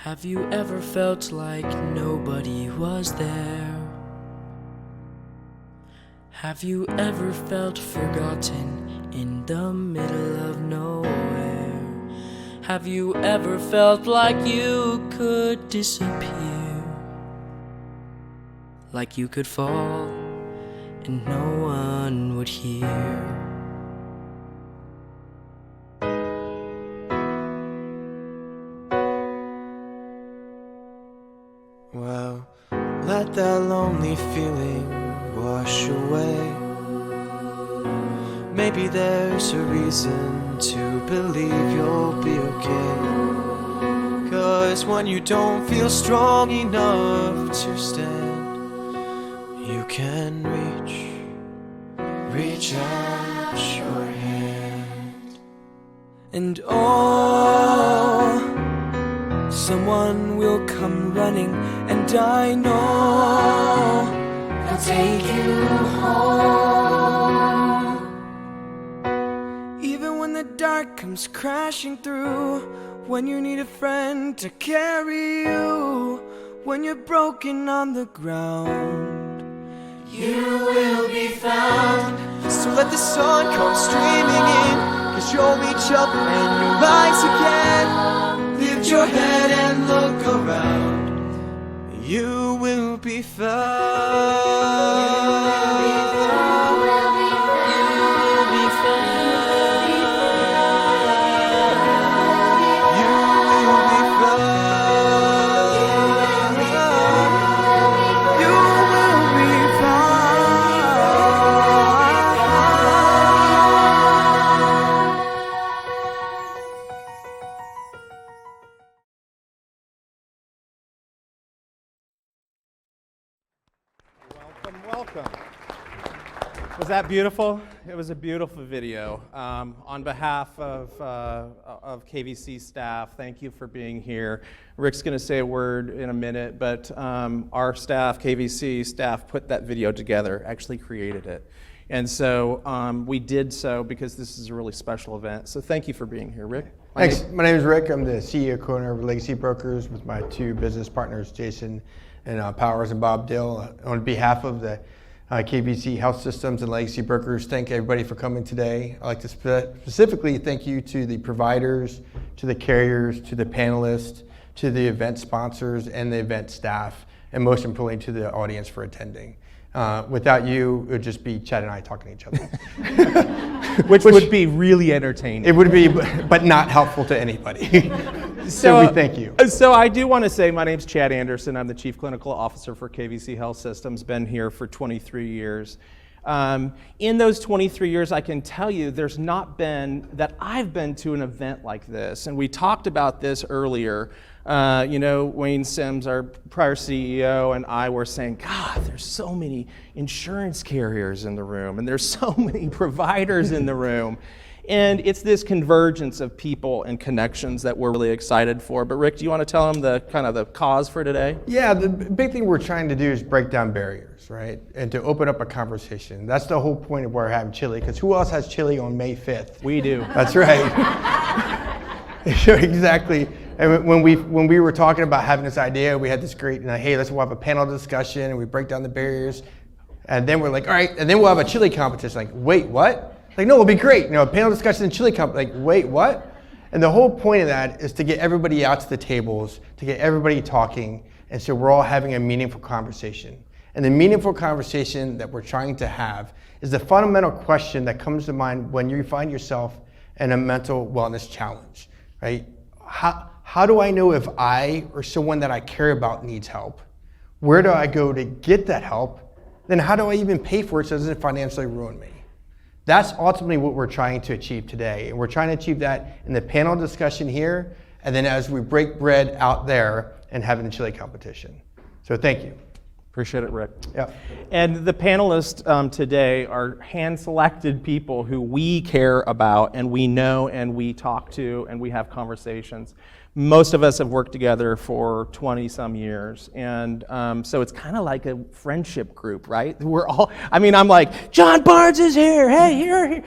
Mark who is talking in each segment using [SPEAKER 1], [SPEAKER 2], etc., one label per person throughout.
[SPEAKER 1] Have you ever felt like nobody was there? Have you ever felt forgotten in the middle of nowhere? Have you ever felt like you could disappear? Like you could fall and no one would hear?
[SPEAKER 2] Well, let that lonely feeling wash away. Maybe there's a reason to believe you'll be okay. 'Cause when you don't feel strong enough to stand, you can reach out your hand. And oh, someone will come running, and I know they'll take you home. Even when the dark comes crashing through, when you need a friend to carry you, when you're broken on the ground, you will be found. So let the sun come streaming in, 'cause you'll reach up and you'll rise again. Lift your head and look around. You will be
[SPEAKER 3] Welcome. Was that beautiful? It was a beautiful video. On behalf of KVC staff, thank you for being here. Rick's going to say a word in a minute, but our staff, KVC staff, put that video together, actually created it. And so we did so because this is a really special event. So thank you for being here, Rick.
[SPEAKER 4] Thanks. My name is Rick. I'm the CEO co-owner of Legacy Brokers with my two business partners, Jason and Powers and Bob Dill. On behalf of the KVC Health Systems and Legacy Brokers, thank everybody for coming today. I'd like to specifically thank you to the providers, to the carriers, to the panelists, to the event sponsors and the event staff, and most importantly to the audience for attending. Without you, it would just be Chad and I talking to each other.
[SPEAKER 3] Which would be really entertaining.
[SPEAKER 4] It would be, but not helpful to anybody. So we thank you.
[SPEAKER 3] So I do want to say my name's Chad Anderson. I'm the Chief Clinical Officer for KVC Health Systems. Been here for 23 years. In those 23 years, I can tell you there's not been that I've been to an event like this. And we talked about this earlier. Wayne Sims, our prior CEO, and I were saying, God, there's so many insurance carriers in the room, and there's so many providers in the room. And it's this convergence of people and connections that we're really excited for. But Rick, do you want to tell them the kind of the cause for today?
[SPEAKER 4] Yeah, the big thing we're trying to do is break down barriers, right? And to open up a conversation. That's the whole point of where we're having chili, because who else has chili on May 5th?
[SPEAKER 3] We do.
[SPEAKER 4] That's right. Exactly. And when we were talking about having this idea, we had this great, hey, we'll have a panel discussion and we break down the barriers. And then we're like, all right, and then we'll have a chili competition. Like, wait, what? Like, no, it'll be great. A panel discussion and chili competition. Like, wait, what? And the whole point of that is to get everybody out to the tables, to get everybody talking, and so we're all having a meaningful conversation. And the meaningful conversation that we're trying to have is the fundamental question that comes to mind when you find yourself in a mental wellness challenge, right? How do I know if I or someone that I care about needs help? Where do I go to get that help? Then how do I even pay for it so it doesn't financially ruin me? That's ultimately what we're trying to achieve today. And we're trying to achieve that in the panel discussion here, and then as we break bread out there and having the chili competition. So thank you.
[SPEAKER 3] Appreciate it, Rick.
[SPEAKER 4] Yeah.
[SPEAKER 3] And the panelists today are hand-selected people who we care about and we know and we talk to and we have conversations. Most of us have worked together for 20-some years, and so it's kind of like a friendship group, right? We're all, I mean, I'm like, John Barnes is here, hey, here.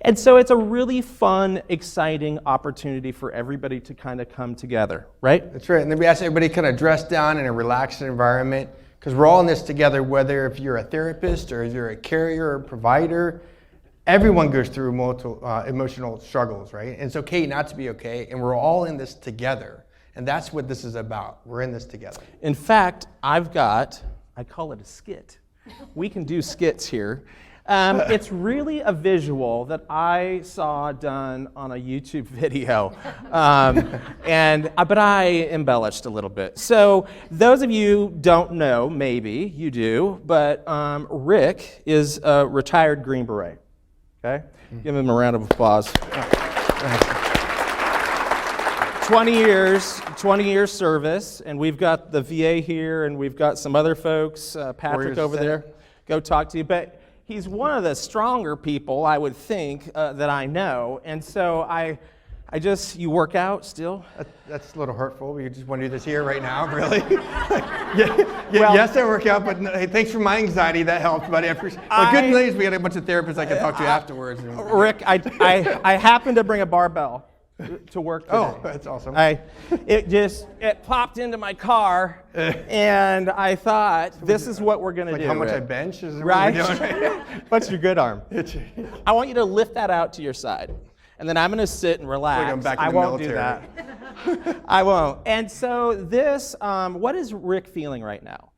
[SPEAKER 3] And so it's a really fun, exciting opportunity for everybody to kind of come together, right?
[SPEAKER 4] That's right, and then we ask everybody kind of dress down in a relaxed environment, because we're all in this together, whether if you're a therapist or if you're a carrier or provider. Everyone goes through multiple emotional struggles, right? And it's okay not to be okay, and we're all in this together. And that's what this is about. We're in this together.
[SPEAKER 3] In fact, I call it a skit. We can do skits here. It's really a visual that I saw done on a YouTube video, but I embellished a little bit. So those of you don't know, maybe you do, but Rick is a retired Green Beret. Okay? Give him a round of applause. 20 years service, and we've got the VA here, and we've got some other folks, Patrick over there, go talk to you. But he's one of the stronger people, I would think, that I know, and so you work out still?
[SPEAKER 4] That's a little hurtful. We just want to do this here right now, really? Yes, I work out, but no, hey, thanks for my anxiety. That helped, buddy. Good news, we got a bunch of therapists I can talk to afterwards.
[SPEAKER 3] Rick, I happen to bring a barbell to work today.
[SPEAKER 4] Oh, that's awesome.
[SPEAKER 3] It popped into my car, and I thought, this is what we're going to do.
[SPEAKER 4] How much
[SPEAKER 3] Rick.
[SPEAKER 4] I bench? Is
[SPEAKER 3] right?
[SPEAKER 4] Right?
[SPEAKER 3] What's your good arm? I want you to lift that out to your side. And then I'm going to sit and relax.
[SPEAKER 4] Like I'm back in
[SPEAKER 3] I
[SPEAKER 4] the
[SPEAKER 3] won't
[SPEAKER 4] military.
[SPEAKER 3] do that. I won't. And so this, what is Rick feeling right now?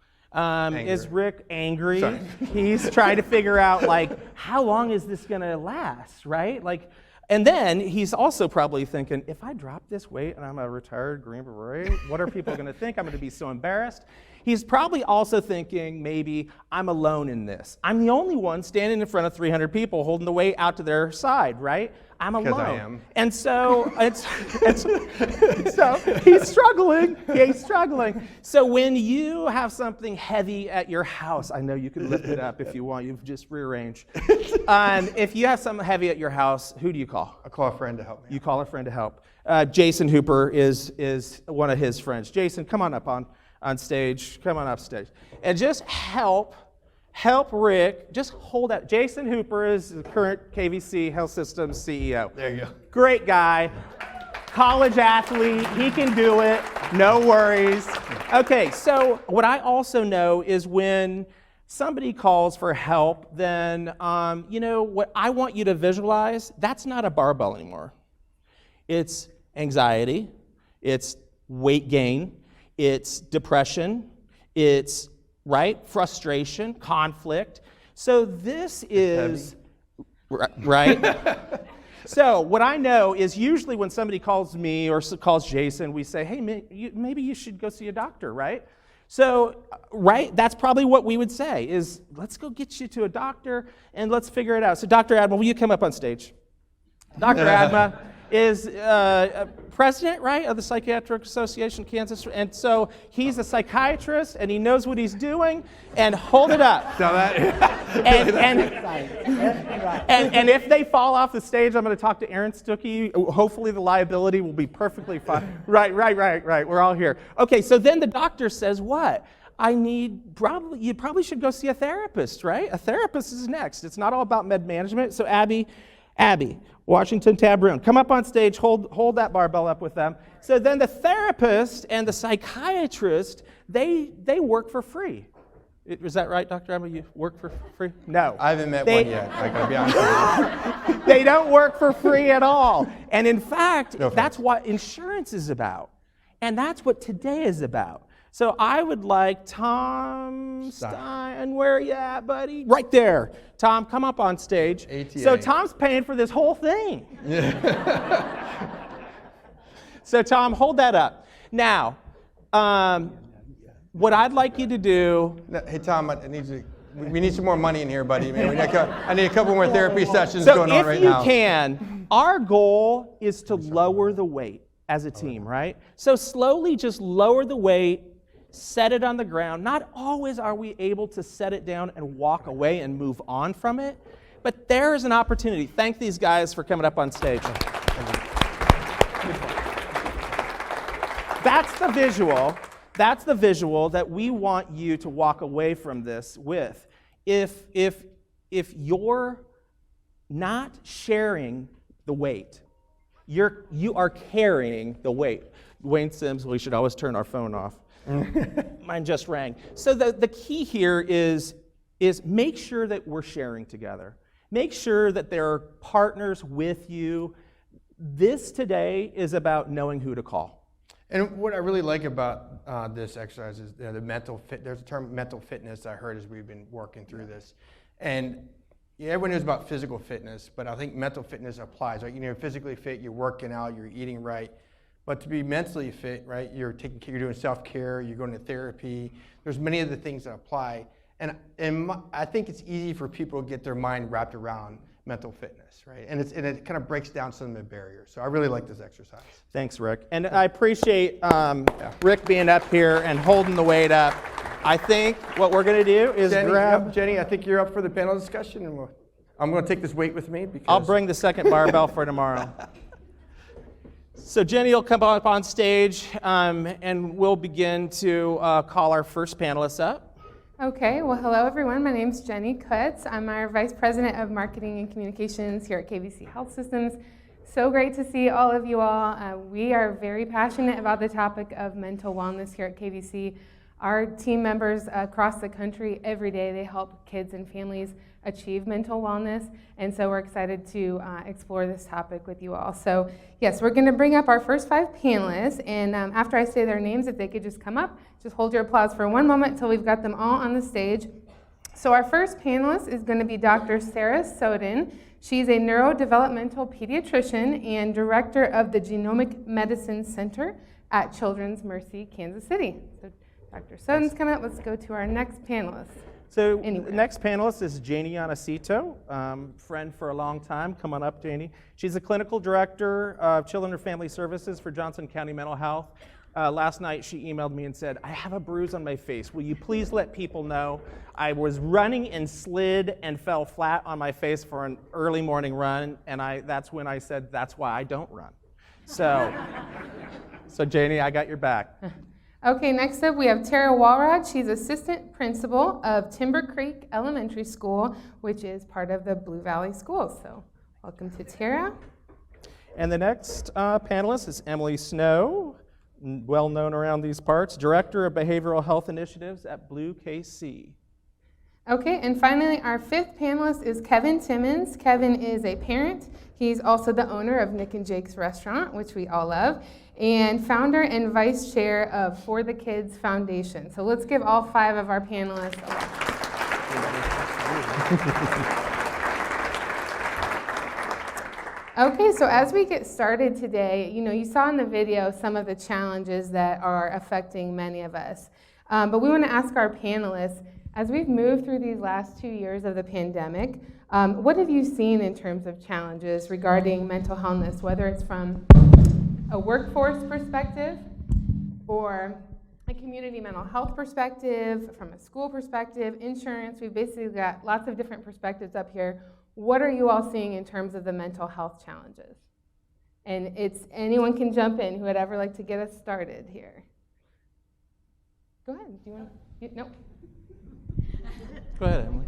[SPEAKER 3] Is Rick angry?
[SPEAKER 4] Sorry.
[SPEAKER 3] He's trying to figure out, like, how long is this going to last, right? Like, and then he's also probably thinking, if I drop this weight and I'm a retired Green Beret, what are people going to think? I'm going to be so embarrassed. He's probably also thinking, maybe I'm alone in this. I'm the only one standing in front of 300 people holding the weight out to their side, right? I'm alone.
[SPEAKER 4] Because I am.
[SPEAKER 3] And so so he's struggling. He's struggling. So when you have something heavy at your house, I know you can lift it up if you want. You've just rearranged. If you have something heavy at your house, who do you call?
[SPEAKER 4] I call a friend to help me.
[SPEAKER 3] You call a friend to help. Jason Hooper is one of his friends. Jason, come on up on stage. Come on up stage. And just help Rick, just hold out. Jason Hooper is the current KVC Health Systems CEO.
[SPEAKER 4] There you go.
[SPEAKER 3] Great guy, college athlete, he can do it, no worries. Okay, so what I also know is when somebody calls for help, then what I want you to visualize, that's not a barbell anymore. It's anxiety, it's weight gain, it's depression, it's frustration, conflict. So this is, right? So what I know is usually when somebody calls me or calls Jason, we say, hey, maybe you should go see a doctor, right? So, that's probably what we would say is, let's go get you to a doctor and let's figure it out. So Dr. Adma, will you come up on stage? Dr. Adma is president, right, of the Psychiatric Association of Kansas, and so he's a psychiatrist, and he knows what he's doing, and hold it up.
[SPEAKER 4] So that,
[SPEAKER 3] and if they fall off the stage, I'm going to talk to Aaron Stuckey. Hopefully the liability will be perfectly fine. Right, we're all here. Okay, so then the doctor says what? You probably should go see a therapist, right? A therapist is next. It's not all about med management. So Abby, Washington Tabron, come up on stage, hold that barbell up with them. So then the therapist and the psychiatrist, they work for free. Is that right, Dr. Adma? You work for free? No.
[SPEAKER 4] I haven't met one yet. I gotta be honest with you.
[SPEAKER 3] They don't work for free at all. And in fact, that's what insurance is about. And that's what today is about. So I would like Tom Stein, where are you at, buddy? Right there. Tom, come up on stage.
[SPEAKER 4] ATA.
[SPEAKER 3] So Tom's paying for this whole thing. So Tom, hold that up. Now, what I'd like you to do...
[SPEAKER 4] Hey, Tom, we need some more money in here, buddy. Man, I need a couple more therapy sessions going on right now.
[SPEAKER 3] So if you can, our goal is to lower the weight as a team, right? So slowly just lower the weight, set it on the ground. Not always are we able to set it down and walk away and move on from it, but there is an opportunity. Thank these guys for coming up on stage. that's the visual. That's the visual that we want you to walk away from this with. If you're not sharing the weight, you are carrying the weight. Wayne Sims, we should always turn our phone off. Mine just rang. So the key here is make sure that we're sharing together. Make sure that there are partners with you. This today is about knowing who to call.
[SPEAKER 4] And what I really like about this exercise is the mental fit. There's a term mental fitness I heard as we've been working through this. And everyone knows about physical fitness, but I think mental fitness applies, right? You're physically fit, you're working out, you're eating right. But to be mentally fit, right, you're taking care, you're doing self-care, you're going to therapy. There's many of the things that apply. And I think it's easy for people to get their mind wrapped around mental fitness, right? And it kind of breaks down some of the barriers. So I really like this exercise.
[SPEAKER 3] Thanks, Rick. And I appreciate Rick being up here and holding the weight up. I think what we're going to do is grab...
[SPEAKER 4] Jenny, I think you're up for the panel discussion. And I'm going to take this weight with me because...
[SPEAKER 3] I'll bring the second barbell for tomorrow. So Jenny will come up on stage, and we'll begin to call our first panelists up.
[SPEAKER 5] Okay, well, hello everyone. My name's Jenny Kutz. I'm our Vice President of Marketing and Communications here at KVC Health Systems. So great to see all of you all. We are very passionate about the topic of mental wellness here at KVC. Our team members across the country, every day, they help kids and families achieve mental wellness, and so we're excited to explore this topic with you all. So yes, we're going to bring up our first 5 panelists, and after I say their names, if they could just come up, just hold your applause for one moment until we've got them all on the stage. So our first panelist is going to be Dr. Sara Soden. She's a neurodevelopmental pediatrician and director of the Genomic Medicine Center at Children's Mercy, Kansas City. So Dr. Soden's coming up. Let's go to our next panelist.
[SPEAKER 3] So the next panelist is Janie Yannacito, friend for a long time. Come on up, Janie. She's a clinical director of Children and Family Services for Johnson County Mental Health. Last night she emailed me and said, I have a bruise on my face. Will you please let people know? I was running and slid and fell flat on my face for an early morning run, and that's when I said, that's why I don't run. So Janie, I got your back.
[SPEAKER 5] Okay, next up we have Tara Walrod. She's assistant principal of Timber Creek Elementary School, which is part of the Blue Valley Schools. So welcome to Tara.
[SPEAKER 3] And the next panelist is Emily Snow, well known around these parts, Director of Behavioral Health Initiatives at Blue KC.
[SPEAKER 5] Okay, and finally our 5th panelist is Kevin Timmons. Kevin is a parent. He's also the owner of Nick and Jake's Restaurant, which we all love, and founder and vice chair of For the Kids Foundation. So let's give all 5 of our panelists a round. Okay, so as we get started today, you saw in the video some of the challenges that are affecting many of us. But we want to ask our panelists, as we've moved through these last 2 years of the pandemic, what have you seen in terms of challenges regarding mental wellness, whether it's from a workforce perspective or a community mental health perspective, from a school perspective, insurance? We've basically got lots of different perspectives up here. What are you all seeing in terms of the mental health challenges? And anyone can jump in who would ever like to get us started here. Go ahead. Do you want to? No.
[SPEAKER 3] Go ahead, Emily.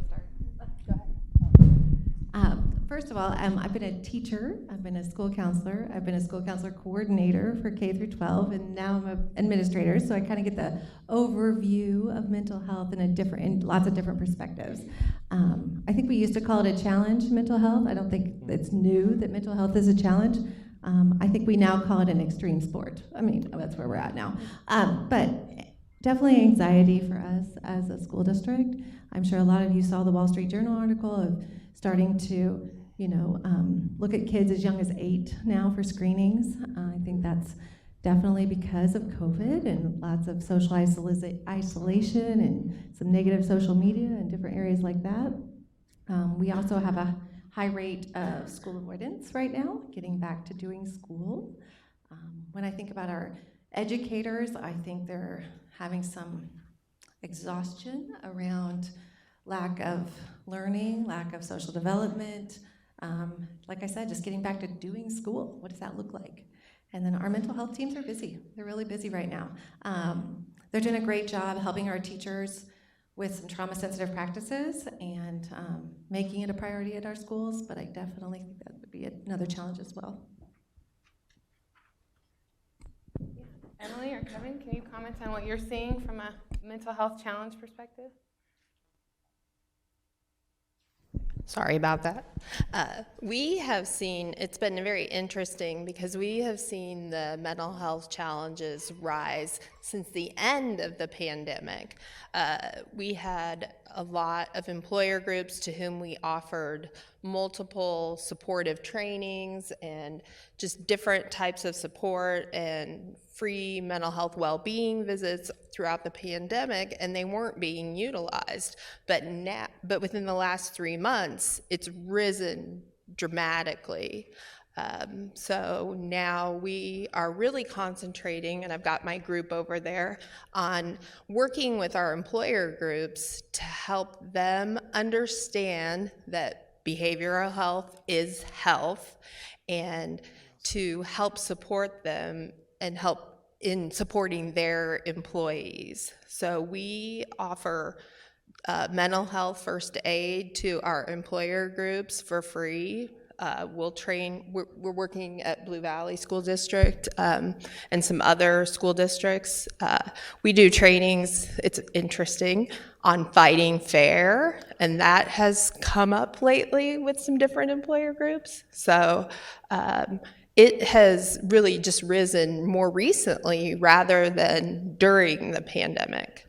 [SPEAKER 6] First of all, I've been a teacher, I've been a school counselor, I've been a school counselor coordinator for K through 12, and now I'm an administrator, so I kind of get the overview of mental health in lots of different perspectives. I think we used to call it a challenge, mental health. I don't think it's new that mental health is a challenge. I think we now call it an extreme sport. I mean, that's where we're at now. But definitely anxiety for us as a school district. I'm sure a lot of you saw the Wall Street Journal article of starting to, look at kids as young as 8 now for screenings. I think that's definitely because of COVID and lots of social isolation and some negative social media and different areas like that. We also have a high rate of school avoidance right now, getting back to doing school. When I think about our educators, I think they're having some exhaustion around lack of learning, lack of social development. Like I said, just getting back to doing school. What does that look like? And then our mental health teams are busy. They're really busy right now. They're doing a great job helping our teachers with some trauma-sensitive practices and making it a priority at our schools, but I definitely think that would be another challenge as well.
[SPEAKER 5] Emily or Kevin, can you comment on what you're seeing from a mental health challenge perspective?
[SPEAKER 7] Sorry about that. We have seen, it's been very interesting because we have seen the mental health challenges rise since the end of the pandemic. We had a lot of employer groups to whom we offered multiple supportive trainings and just different types of support and free mental health well-being visits throughout the pandemic, and they weren't being utilized. But within the last 3 months, it's risen dramatically. So now we are really concentrating, and I've got my group over there, on working with our employer groups to help them understand that behavioral health is health, and to help support them and help in supporting their employees. So we offer mental health first aid to our employer groups for free. We'll train, we're working at Blue Valley School District and some other school districts. We do trainings, it's interesting, on fighting fair, and that has come up lately with some different employer groups. So it has really just risen more recently rather than during the pandemic.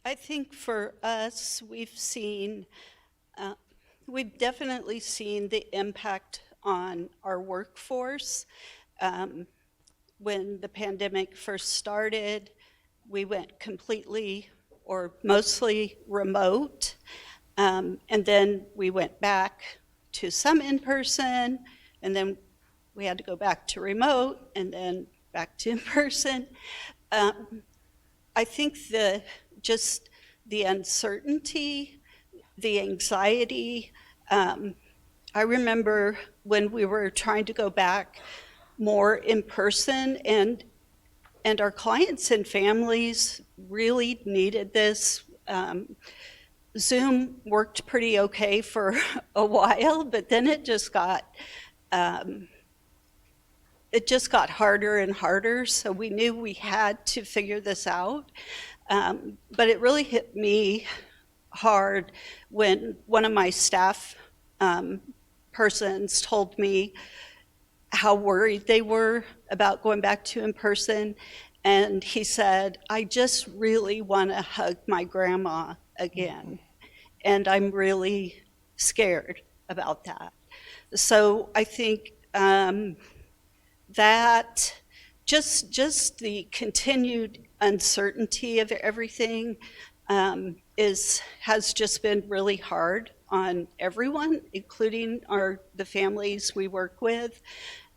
[SPEAKER 8] I think for us, we've definitely seen the impact on our workforce. When the pandemic first started, we went completely or mostly remote, and then we went back to some in-person, and then we had to go back to remote, and then back to in-person. I think just the uncertainty, the anxiety. I remember when we were trying to go back more in person, and our clients and families really needed this. Zoom worked pretty okay for a while, but then it just got harder and harder. So we knew we had to figure this out. But it really hit me hard when one of my staff persons told me how worried they were about going back to in-person. And he said, I just really want to hug my grandma again. And I'm really scared about that. So I think that just the continued uncertainty of everything has just been really hard on everyone, including the families we work with,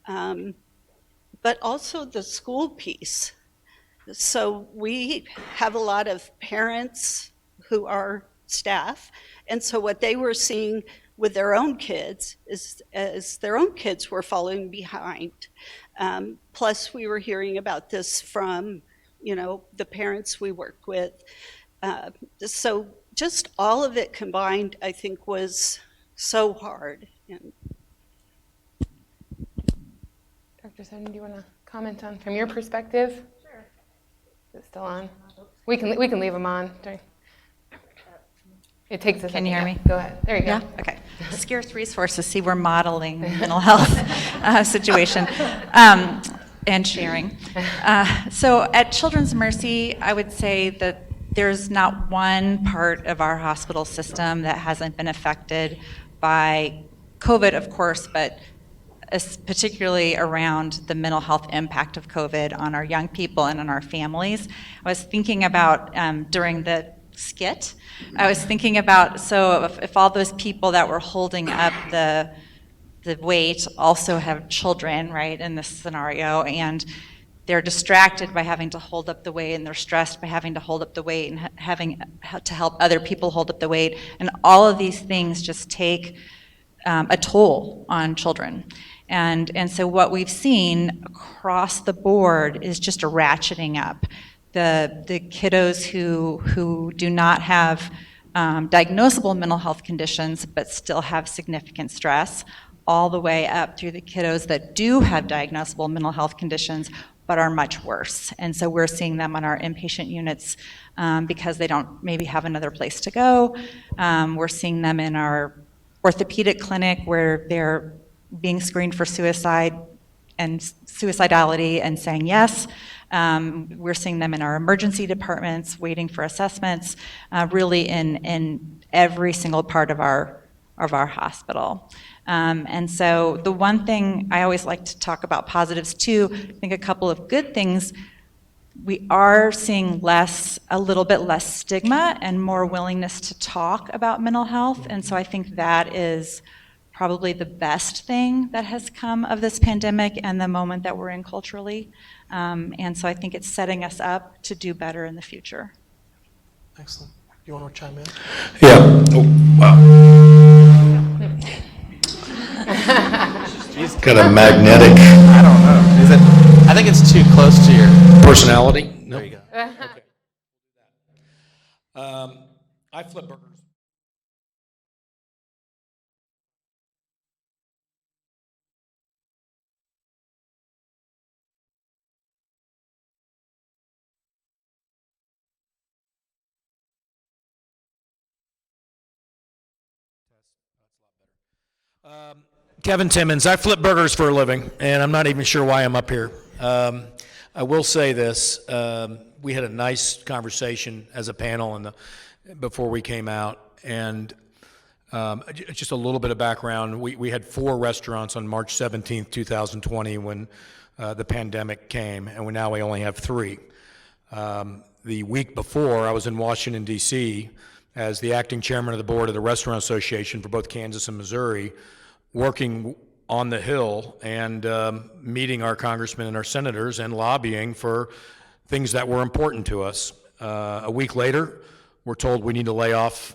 [SPEAKER 8] but also the school piece. So we have a lot of parents who are staff, and so what they were seeing with their own kids is their own kids were falling behind. Plus we were hearing about this from the parents we work with. So just all of it combined, I think, was so hard. And
[SPEAKER 5] Dr. Soden, do you want to comment on from your perspective? Sure. Is it still on? We can leave them on. It takes a second.
[SPEAKER 9] Can you hear me?
[SPEAKER 5] Go ahead. There you go.
[SPEAKER 9] Yeah? Okay. Scarce resources. See, we're modeling mental health situation and sharing. So at Children's Mercy, I would say that there's not one part of our hospital system that hasn't been affected by COVID, of course, but particularly around the mental health impact of COVID on our young people and on our families. I was thinking about during the skit, I was thinking about, so if all those people that were holding up the weight also have children, right, in this scenario, and they're distracted by having to hold up the weight, and they're stressed by having to hold up the weight, and having to help other people hold up the weight. And all of these things just take a toll on children. And so what we've seen across the board is just a ratcheting up. The kiddos who do not have diagnosable mental health conditions but still have significant stress, all the way up through the kiddos that do have diagnosable mental health conditions but are much worse. And so we're seeing them on our inpatient units because they don't maybe have another place to go. We're seeing them in our orthopedic clinic where they're being screened for suicide and suicidality and saying yes. We're seeing them in our emergency departments waiting for assessments, really in every single part of our hospital. And so the one thing I always like to talk about positives too, I think a couple of good things, we are seeing a little bit less stigma and more willingness to talk about mental health. And so I think that is probably the best thing that has come of this pandemic and the moment that we're in culturally. And so I think it's setting us up to do better in the future.
[SPEAKER 10] Excellent. You want to chime in?
[SPEAKER 11] Yeah. Oh, wow. Got a magnetic.
[SPEAKER 10] I don't know. Is it? I think it's too close to your
[SPEAKER 11] Personality? No.
[SPEAKER 10] There you go.
[SPEAKER 11] Okay. I flip burgers. Kevin Timmons. I flip burgers for a living, and I'm not even sure why I'm up here. I will say this. We had a nice conversation as a panel before we came out, and just a little bit of background. We had 4 restaurants on March 17th, 2020 when the pandemic came, and now we only have 3. The week before, I was in Washington, D.C. as the acting chairman of the board of the Restaurant Association for both Kansas and Missouri, working on the Hill and meeting our congressmen and our senators and lobbying for things that were important to us. A week later, we're told we need to lay off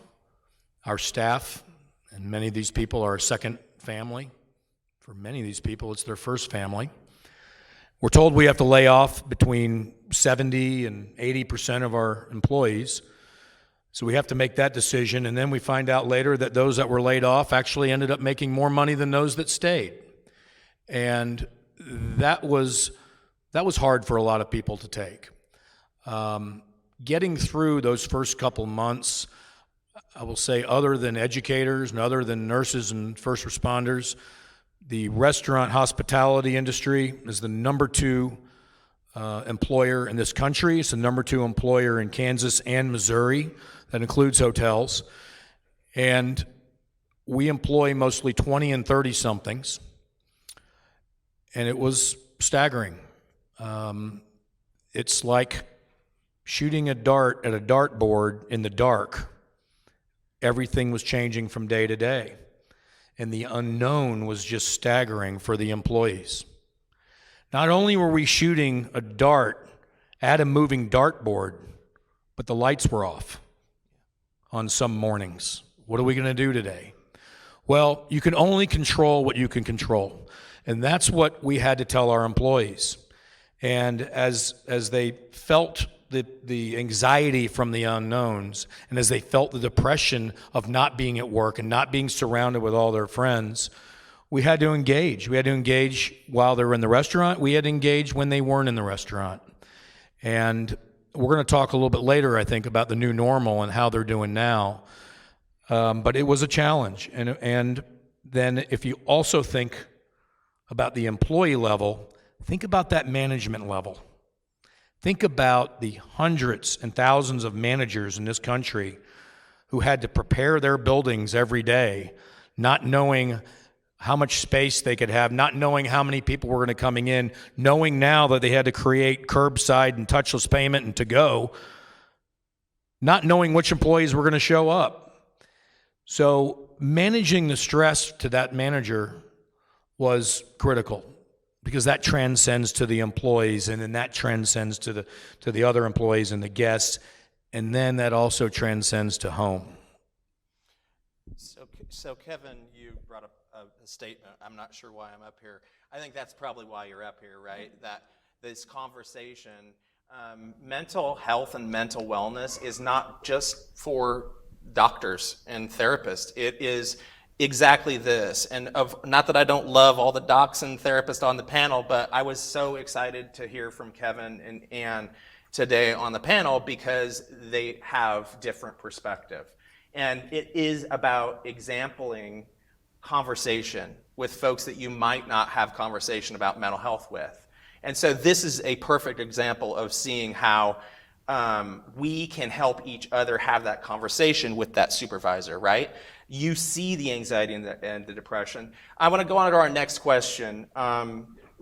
[SPEAKER 11] our staff, and many of these people are a second family. For many of these people, it's their first family. We're told we have to lay off between 70 and 80% of our employees. So we have to make that decision, and then we find out later that those that were laid off actually ended up making more money than those that stayed. And that was hard for a lot of people to take. Getting through those first couple months, I will say, other than educators and other than nurses and first responders, the restaurant hospitality industry is the number 2 employer in this country. It's the number 2 employer in Kansas and Missouri. That includes hotels. And we employ mostly 20 and 30-somethings. And it was staggering. It's like shooting a dart at a dartboard in the dark. Everything was changing from day to day. And the unknown was just staggering for the employees. Not only were we shooting a dart at a moving dartboard, but the lights were off on some mornings. What are we going to do today? Well, you can only control what you can control. And that's what we had to tell our employees. And as they felt the anxiety from the unknowns, and as they felt the depression of not being at work and not being surrounded with all their friends, we had to engage. We had to engage while they were in the restaurant. We had to engage when they weren't in the restaurant. And we're going to talk a little bit later, I think, about the new normal and how they're doing now. But it was a challenge. And then if you also think about the employee level, think about that management level. Think about the hundreds and thousands of managers in this country who had to prepare their buildings every day, not knowing how much space they could have, not knowing how many people were going to coming in, knowing now that they had to create curbside and touchless payment and to-go, not knowing which employees were going to show up. So managing the stress to that manager was critical. because that transcends to the employees, and then that transcends to the other employees and the guests, and then that also transcends to home.
[SPEAKER 3] So Kevin, you brought up a statement. I'm not sure why I'm up here. I think that's probably why you're up here, right? That this conversation, mental health and mental wellness is not just for doctors and therapists. It is exactly this. And not that I don't love all the docs and therapists on the panel, but I was so excited to hear from Kevin and Ann today on the panel because they have different perspective. And it is about exampling conversation with folks that you might not have conversation about mental health with. And so this is a perfect example of seeing how we can help each other have that conversation with that supervisor, right? You see the anxiety and the depression. I want to go on to our next question.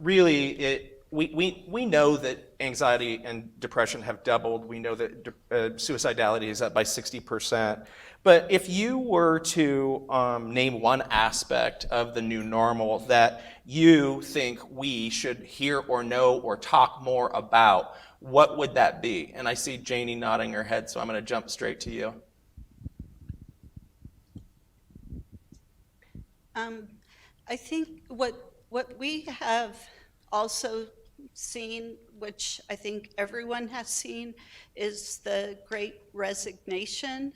[SPEAKER 3] We know that anxiety and depression have doubled. We know that suicidality is up by 60%. But if you were to name one aspect of the new normal that you think we should hear or know or talk more about, what would that be? And I see Janie nodding her head, so I'm going to jump straight to you.
[SPEAKER 8] I think what we have also seen, which I think everyone has seen, is the Great Resignation.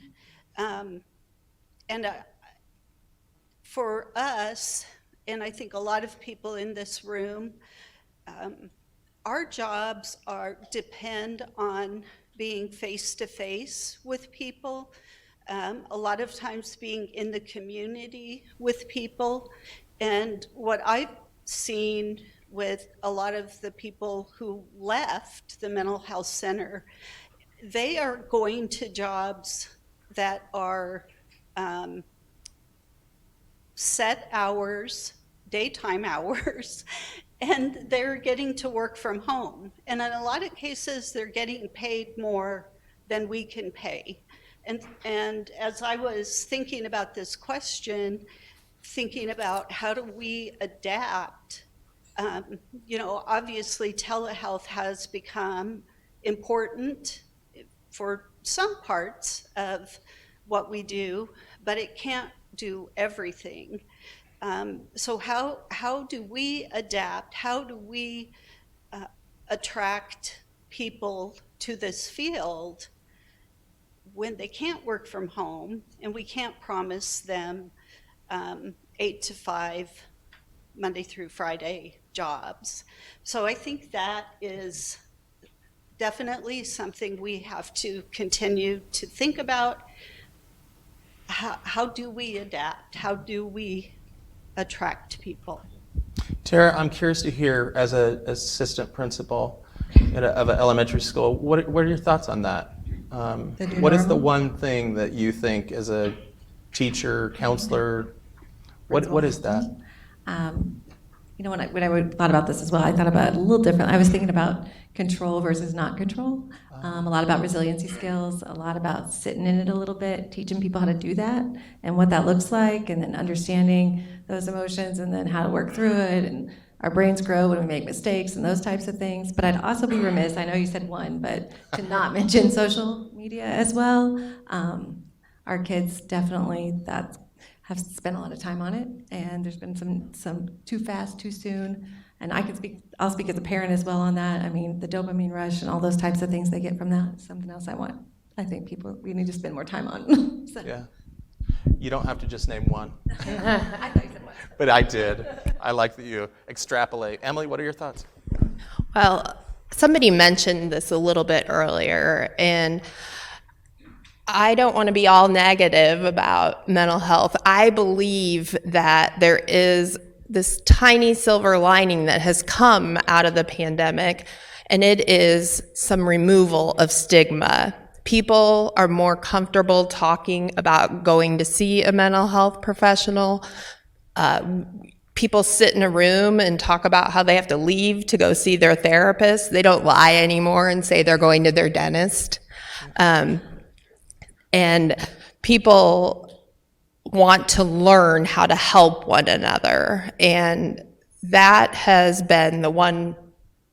[SPEAKER 8] For us, and I think a lot of people in this room, our jobs depend on being face-to-face with people, a lot of times being in the community with people. And what I've seen with a lot of the people who left the mental health center, they are going to jobs that are set hours, daytime hours, and they're getting to work from home. And in a lot of cases, they're getting paid more than we can pay. And as I was thinking about this question, thinking about how do we adapt, obviously telehealth has become important for some parts of what we do, but it can't do everything. So how do we adapt? How do we attract people to this field when they can't work from home and we can't promise them 8 to 5 Monday through Friday jobs? So I think that is definitely something we have to continue to think about. How do we adapt? How do we attract people?
[SPEAKER 3] Tara, I'm curious to hear, as an assistant principal of an elementary school, what are your thoughts on that? What is the one thing that you think as a teacher, counselor, what is that?
[SPEAKER 6] When I thought about this as well, I thought about it a little different. I was thinking about control versus not control. A lot about resiliency skills, a lot about sitting in it a little bit, teaching people how to do that and what that looks like, and then understanding those emotions and then how to work through it. And our brains grow when we make mistakes and those types of things. But I'd also be remiss, I know you said one, but to not mention social media as well. Our kids definitely have spent a lot of time on it, and there's been some too fast, too soon. And I'll speak as a parent as well on that. I mean, the dopamine rush and all those types of things they get from that is something else I think we need to spend more time on. So.
[SPEAKER 3] Yeah. You don't have to just name one.
[SPEAKER 6] I thought you said one.
[SPEAKER 3] But I did. I like that you extrapolate. Emily, what are your thoughts?
[SPEAKER 7] Well, somebody mentioned this a little bit earlier, and I don't want to be all negative about mental health. I believe that there is this tiny silver lining that has come out of the pandemic, and it is some removal of stigma. People are more comfortable talking about going to see a mental health professional. People sit in a room and talk about how they have to leave to go see their therapist. They don't lie anymore and say they're going to their dentist. And people want to learn how to help one another. And that has been the one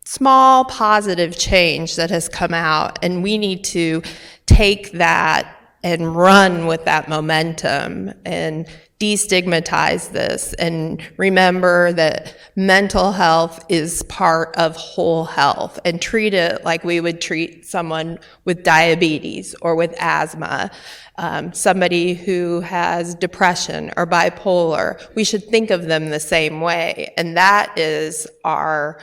[SPEAKER 7] small positive change that has come out, and we need to take that and run with that momentum and destigmatize this and remember that mental health is part of whole health, and treat it like we would treat someone with diabetes or with asthma, somebody who has depression or bipolar. We should think of them the same way, and that is our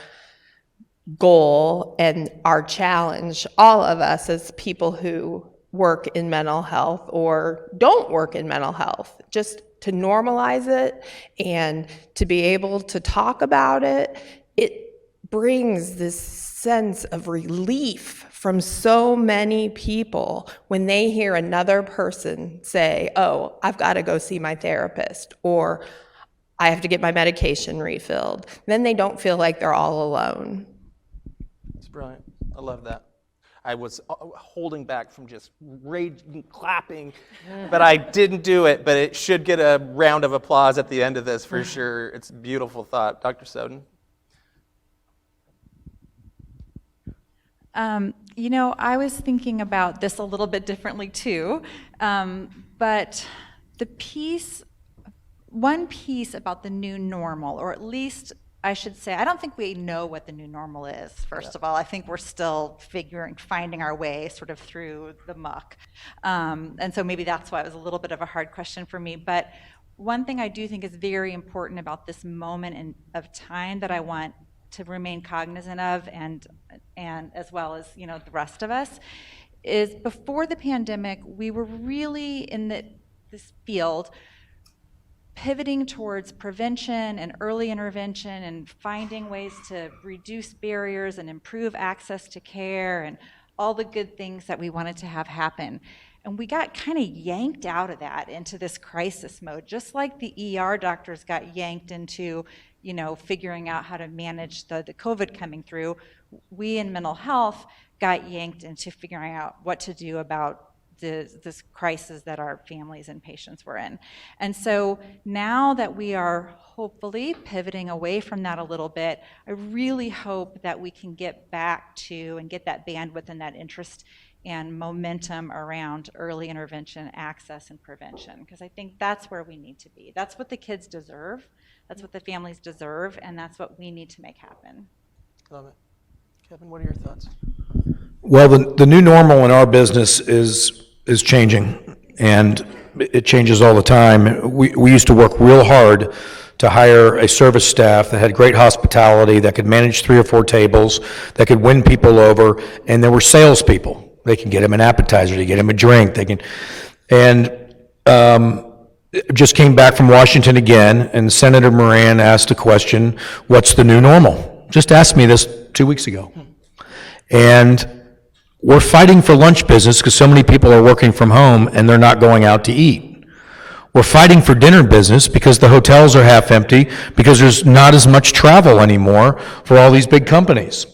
[SPEAKER 7] goal and our challenge, all of us as people who work in mental health or don't work in mental health, just to normalize it and to be able to talk about it. It brings this sense of relief from so many people when they hear another person say, oh, I've got to go see my therapist, or I have to get my medication refilled. Then they don't feel like they're all alone.
[SPEAKER 3] It's brilliant. I love that. I was holding back from just raging, clapping, but I didn't do it. But it should get a round of applause at the end of this for sure. It's a beautiful thought. Dr. Soden?
[SPEAKER 9] You know, I was thinking about this a little bit differently too, but one piece about the new normal, or at least I should say, I don't think we know what the new normal is, first of all. I think we're still finding our way sort of through the muck. And so maybe that's why it was a little bit of a hard question for me. But one thing I do think is very important about this moment of time that I want to remain cognizant of, and as well as, you know, the rest of us, is before the pandemic, we were really in this field pivoting towards prevention and early intervention and finding ways to reduce barriers and improve access to care and all the good things that we wanted to have happen. And we got kind of yanked out of that into this crisis mode, just like the ER doctors got yanked into, you know, figuring out how to manage the COVID coming through. We in mental health got yanked into figuring out what to do about this crisis that our families and patients were in. And so now that we are hopefully pivoting away from that a little bit, I really hope that we can get back to and get that bandwidth and that interest and momentum around early intervention, access, and prevention, because I think that's where we need to be. That's what the kids deserve, that's what the families deserve, and that's what we need to make happen.
[SPEAKER 3] Love it. Kevin, what are your thoughts?
[SPEAKER 11] Well, the new normal in our business is changing, and it changes all the time. We used to work real hard to hire a service staff that had great hospitality, that could manage 3 or 4 tables, that could win people over, and there were salespeople. They can get them an appetizer, they get them a drink, just came back from Washington again, and Senator Moran asked a question, what's the new normal? Just asked me this 2 weeks ago. And we're fighting for lunch business because so many people are working from home and they're not going out to eat. We're fighting for dinner business because the hotels are half empty, because there's not as much travel anymore for all these big companies.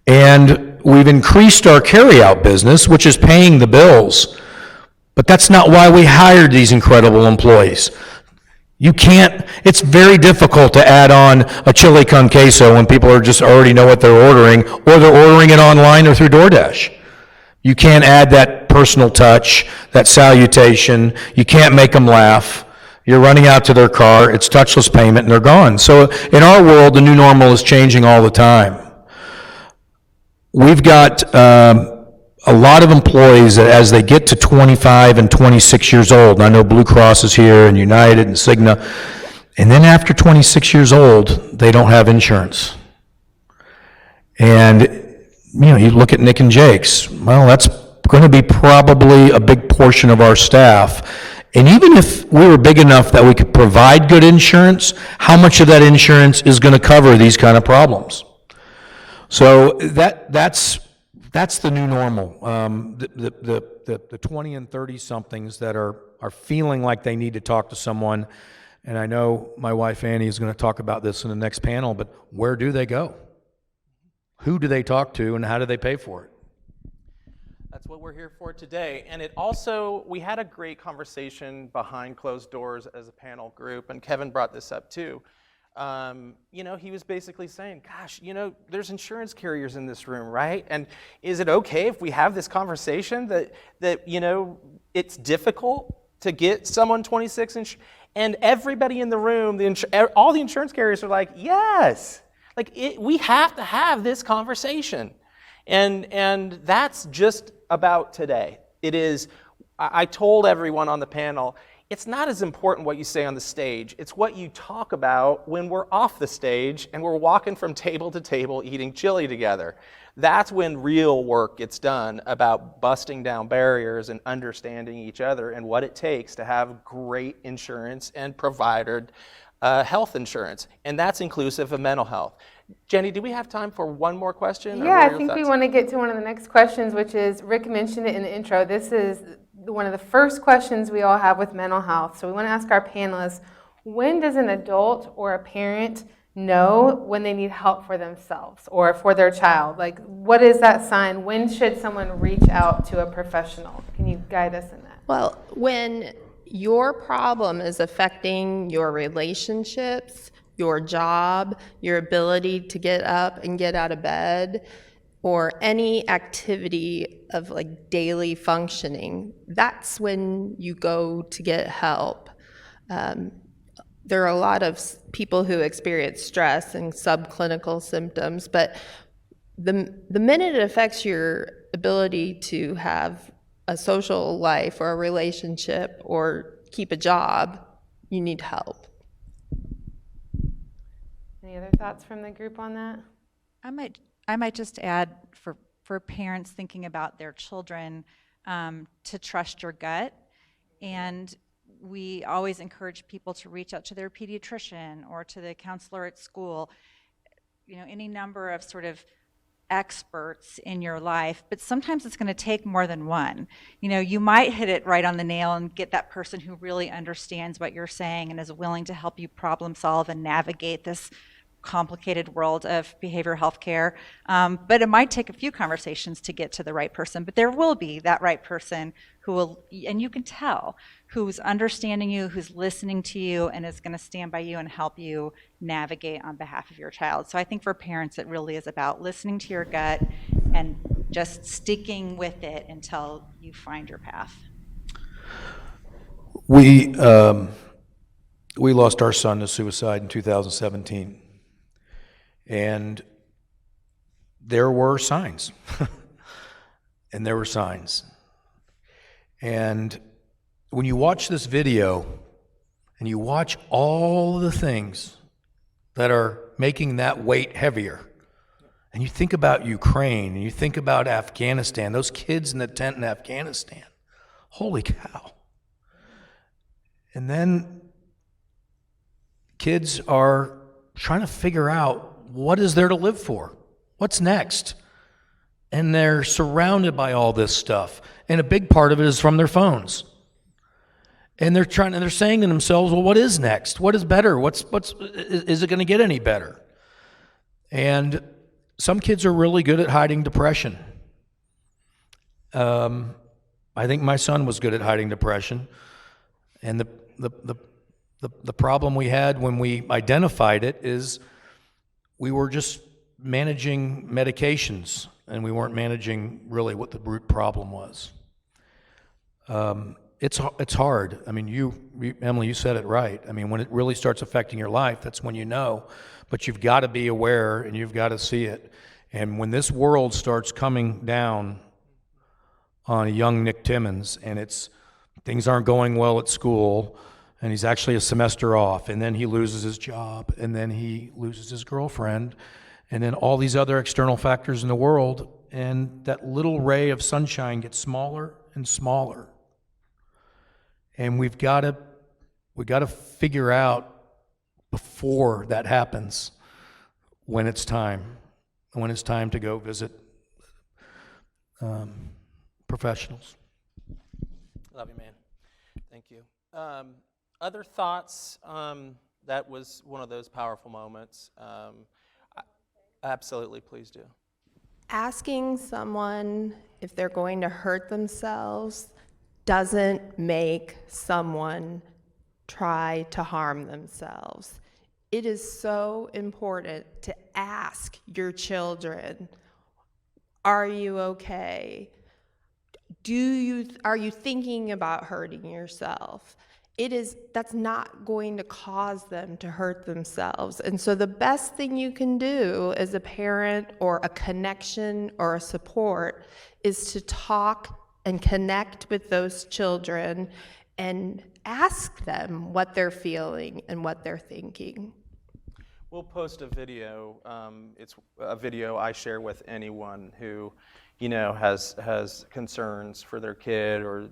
[SPEAKER 11] And we've increased our carryout business, which is paying the bills. But that's not why we hired these incredible employees. It's very difficult to add on a chili con queso when people are just already know what they're ordering, or they're ordering it online or through DoorDash. You can't add that personal touch, that salutation. You can't make them laugh. You're running out to their car, it's touchless payment, and they're gone. So in our world, the new normal is changing all the time. We've got a lot of employees that as they get to 25 and 26 years old, and I know Blue Cross is here, and United, and Cigna, and then after 26 years old, they don't have insurance. And you know, you look at Nick and Jake's, well, that's going to be probably a big portion of our staff. And even if we were big enough that we could provide good insurance, how much of that insurance is going to cover these kind of problems? So that's the new normal. The 20 and 30 somethings that are feeling like they need to talk to someone, and I know my wife Annie is going to talk about this in the next panel, but where do they go? Who do they talk to, and how do they pay for it?
[SPEAKER 3] That's what we're here for today. And it also, we had a great conversation behind closed doors as a panel group, and Kevin brought this up too. You know, he was basically saying, gosh, you know, there's insurance carriers in this room, right? And is it okay if we have this conversation that you know, it's difficult to get someone 26 and everybody in the room, all the insurance carriers are like, yes, like we have to have this conversation. And that's just about today. It is, I told everyone on the panel, it's not as important what you say on the stage, it's what you talk about when we're off the stage and we're walking from table to table eating chili together. That's when real work gets done about busting down barriers and understanding each other and what it takes to have great insurance and provided health insurance. And that's inclusive of mental health. Jenny, do we have time for one more question?
[SPEAKER 5] Yeah, I think we want to get to one of the next questions, which is, Rick mentioned it in the intro, this is one of the first questions we all have with mental health. So we want to ask our panelists, when does an adult or a parent know when they need help for themselves or for their child? Like, what is that sign? When should someone reach out to a professional? Can you guide us in that?
[SPEAKER 7] Well, when your problem is affecting your relationships, your job, your ability to get up and get out of bed, or any activity of like daily functioning, that's when you go to get help. There are a lot of people who experience stress and subclinical symptoms, but the minute it affects your ability to have a social life or a relationship or keep a job, you need help.
[SPEAKER 5] Any other thoughts from the group on that?
[SPEAKER 9] I might just add for parents thinking about their children to trust your gut. And we always encourage people to reach out to their pediatrician or to the counselor at school, you know, any number of sort of experts in your life, but sometimes it's going to take more than one. You know, you might hit it right on the nail and get that person who really understands what you're saying and is willing to help you problem solve and navigate this complicated world of behavioral health care. But it might take a few conversations to get to the right person, but there will be that right person who will, and you can tell, who's understanding you, who's listening to you, and is going to stand by you and help you navigate on behalf of your child. So I think for parents, it really is about listening to your gut and just sticking with it until you find your path.
[SPEAKER 11] We lost our son to suicide in 2017. And there were signs. And there were signs. And when you watch this video and you watch all the things that are making that weight heavier, and you think about Ukraine, and you think about Afghanistan, those kids in the tent in Afghanistan, holy cow. And then kids are trying to figure out, what is there to live for? What's next? And they're surrounded by all this stuff. And a big part of it is from their phones. And they're saying to themselves, well, what is next? What is better? Is it going to get any better? And some kids are really good at hiding depression. I think my son was good at hiding depression. And the problem we had when we identified it is we were just managing medications, and we weren't managing really what the root problem was. It's hard. I mean, you, Emily, you said it right. I mean, when it really starts affecting your life, that's when you know. But you've got to be aware, and you've got to see it. And when this world starts coming down on a young Nick Timmons, and things aren't going well at school, and he's actually a semester off, and then he loses his job, and then he loses his girlfriend, and then all these other external factors in the world, and that little ray of sunshine gets smaller and smaller. And we've got to figure out before that happens when it's time to go visit professionals.
[SPEAKER 3] Love you, man. Thank you. Other thoughts? That was one of those powerful moments. Absolutely, please do.
[SPEAKER 7] Asking someone if they're going to hurt themselves doesn't make someone try to harm themselves. it is so important to ask your children, are you okay? Are you thinking about hurting yourself? That's not going to cause them to hurt themselves. And so the best thing you can do as a parent or a connection or a support is to talk and connect with those children and ask them what they're feeling and what they're thinking.
[SPEAKER 3] We'll post a video. It's a video I share with anyone who, has concerns for their kid or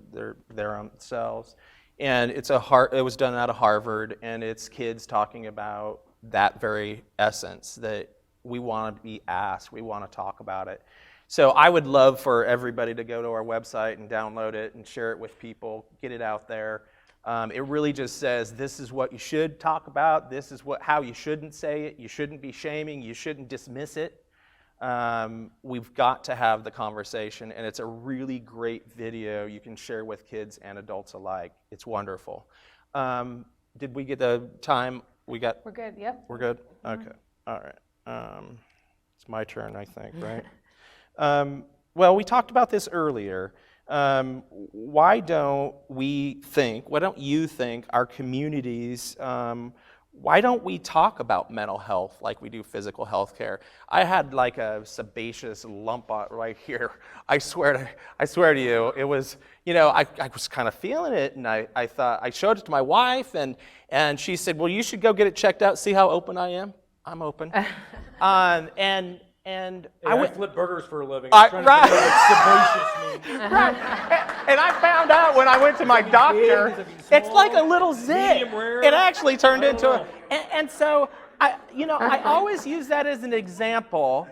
[SPEAKER 3] their own selves. And it was done out of Harvard, and it's kids talking about that very essence, that we want to be asked, we want to talk about it. So I would love for everybody to go to our website and download it and share it with people, get it out there. It really just says, this is what you should talk about, this is how you shouldn't say it, you shouldn't be shaming, you shouldn't dismiss it. We've got to have the conversation, and it's a really great video you can share with kids and adults alike. It's wonderful. Did we get the time? We're
[SPEAKER 5] good, yep.
[SPEAKER 3] We're good? Okay, all right. It's my turn, I think, right? Well, we talked about this earlier. Why don't you think our communities, why don't we talk about mental health like we do physical health care? I had like a sebaceous lump right here. I swear to you, it was, I was kind of feeling it, and I thought, I showed it to my wife, and she said, well, you should go get it checked out, see how open I am. I'm open. And
[SPEAKER 11] I would flip burgers for a living.
[SPEAKER 3] Right.
[SPEAKER 11] Sebaceous means.
[SPEAKER 3] Right. And I found out when I went to my doctor, it's like a little zit. It actually turned into a, and so I always use that as an example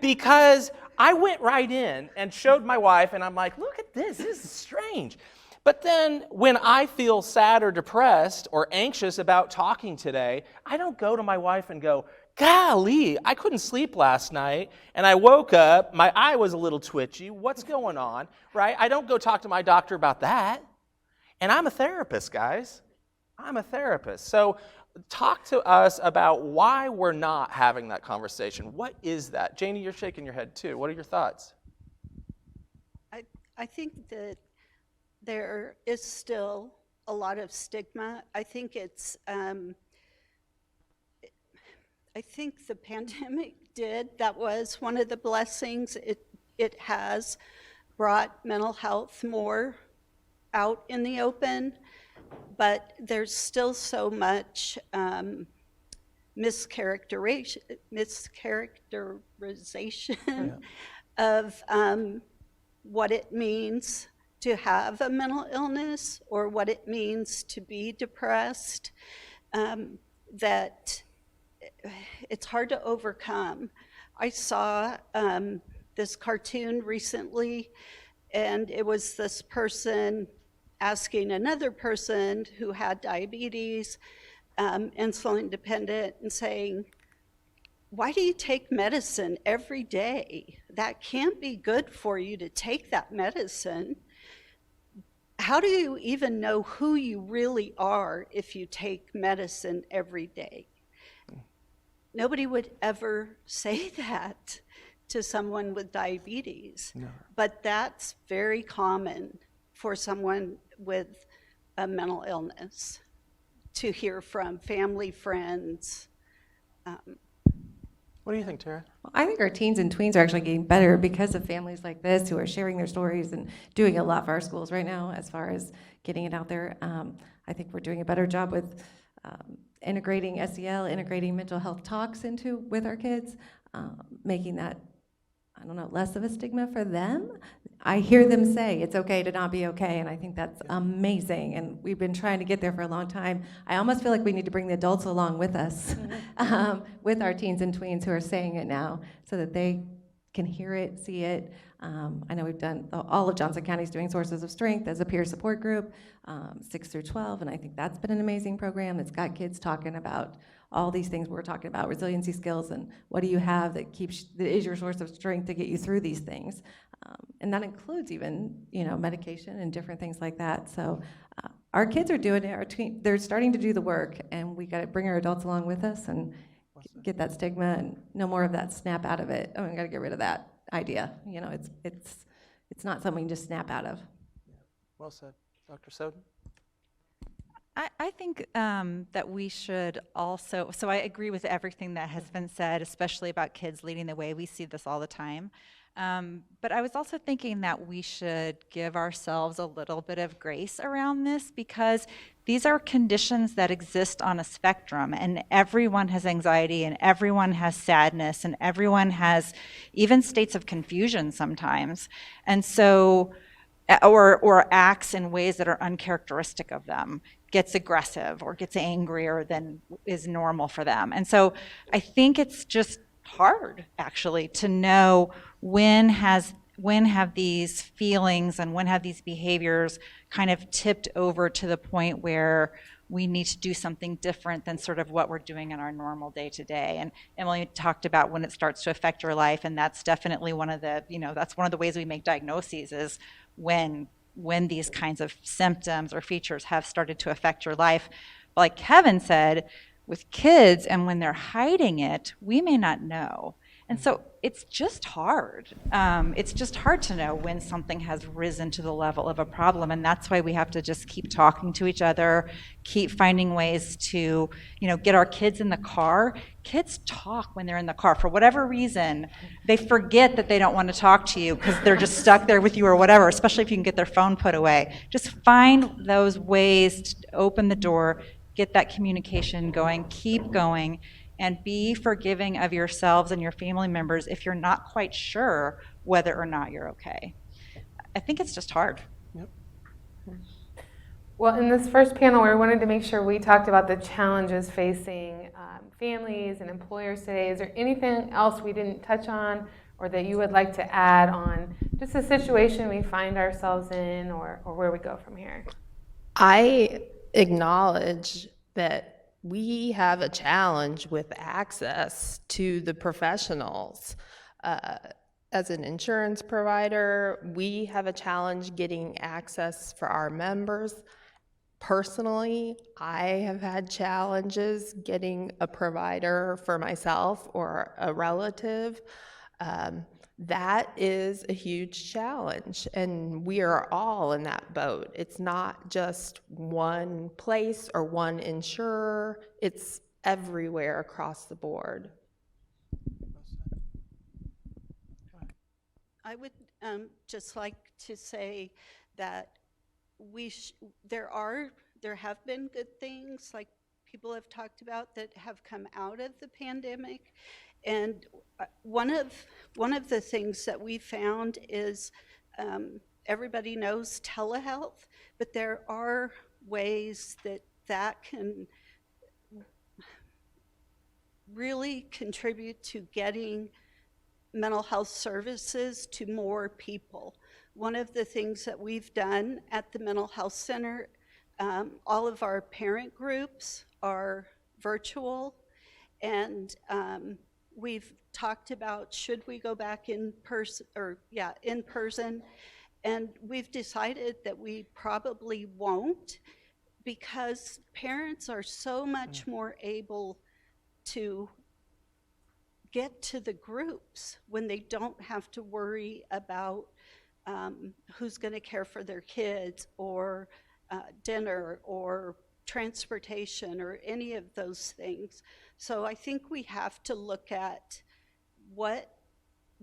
[SPEAKER 3] because I went right in and showed my wife, and I'm like, look at this is strange. But then when I feel sad or depressed or anxious about talking today, I don't go to my wife and go, golly, I couldn't sleep last night, and I woke up, my eye was a little twitchy, what's going on, right? I don't go talk to my doctor about that. And I'm a therapist, guys. I'm a therapist. So talk to us about why we're not having that conversation. What is that? Janie, you're shaking your head too. What are your thoughts?
[SPEAKER 8] I think that there is still a lot of stigma. I think I think the pandemic that was one of the blessings. It has brought mental health more out in the open, but there's still so much mischaracterization of what it means to have a mental illness or what it means to be depressed, that it's hard to overcome. I saw this cartoon recently, and it was this person asking another person who had diabetes, insulin dependent, and saying, why do you take medicine every day? That can't be good for you to take that medicine. How do you even know who you really are if you take medicine every day? Nobody would ever say that to someone with diabetes, no. But that's very common for someone with a mental illness to hear from family, friends.
[SPEAKER 3] What do you think, Tara?
[SPEAKER 6] Well, I think our teens and tweens are actually getting better because of families like this who are sharing their stories and doing a lot for our schools right now as far as getting it out there. I think we're doing a better job with integrating SEL, integrating mental health talks with our kids, making that, less of a stigma for them. I hear them say it's okay to not be okay, and I think that's amazing, and we've been trying to get there for a long time. I almost feel like we need to bring the adults along with us, with our teens and tweens who are saying it now, so that they can hear it, see it. I know we've done, all of Johnson County is doing Sources of Strength as a peer support group, 6 through 12, and I think that's been an amazing program that's got kids talking about all these things we're talking about, resiliency skills, and what do you have that is your source of strength to get you through these things. And that includes even, medication and different things like that. So our kids are doing it. They're starting to do the work, and we got to bring our adults along with us and get that stigma and no more of that snap out of it. Oh, we got to get rid of that idea. You know, it's not something you just snap out of.
[SPEAKER 10] Well said. Dr. Soden?
[SPEAKER 9] I think that we should also, so I agree with everything that has been said, especially about kids leading the way. We see this all the time. But I was also thinking that we should give ourselves a little bit of grace around this, because these are conditions that exist on a spectrum, and everyone has anxiety, and everyone has sadness, and everyone has even states of confusion sometimes. And so, or acts in ways that are uncharacteristic of them, gets aggressive or gets angrier than is normal for them. And so I think it's just hard, actually, to know when have these feelings and when have these behaviors kind of tipped over to the point where we need to do something different than sort of what we're doing in our normal day-to-day. And Emily talked about when it starts to affect your life, and that's definitely one of the, that's one of the ways we make diagnoses, is when these kinds of symptoms or features have started to affect your life. But like Kevin said, with kids, and when they're hiding it, we may not know. And so it's just hard. It's just hard to know when something has risen to the level of a problem, and that's why we have to just keep talking to each other, keep finding ways to, get our kids in the car. Kids talk when they're in the car. For whatever reason, they forget that they don't want to talk to you because they're just stuck there with you or whatever, especially if you can get their phone put away. Just find those ways to open the door, get that communication going, keep going, and be forgiving of yourselves and your family members if you're not quite sure whether or not you're okay. I think it's just hard.
[SPEAKER 10] Yep.
[SPEAKER 5] Well, in this first panel, we wanted to make sure we talked about the challenges facing families and employers today. Is there anything else we didn't touch on, or that you would like to add on just the situation we find ourselves in, or where we go from here?
[SPEAKER 7] I acknowledge that we have a challenge with access to the professionals. As an insurance provider, we have a challenge getting access for our members. Personally, I have had challenges getting a provider for myself or a relative. That is a huge challenge, and we are all in that boat. It's not just one place or one insurer, it's everywhere across the board.
[SPEAKER 8] I would just like to say that there have been good things, like people have talked about, that have come out of the pandemic. And one of the things that we found is everybody knows telehealth, but there are ways that can really contribute to getting mental health services to more people. One of the things that we've done at the Mental Health Center, all of our parent groups are virtual, and we've talked about should we go back in person, and we've decided that we probably won't, because parents are so much more able to get to the groups when they don't have to worry about who's going to care for their kids, or dinner, or transportation, or any of those things. So I think we have to look at what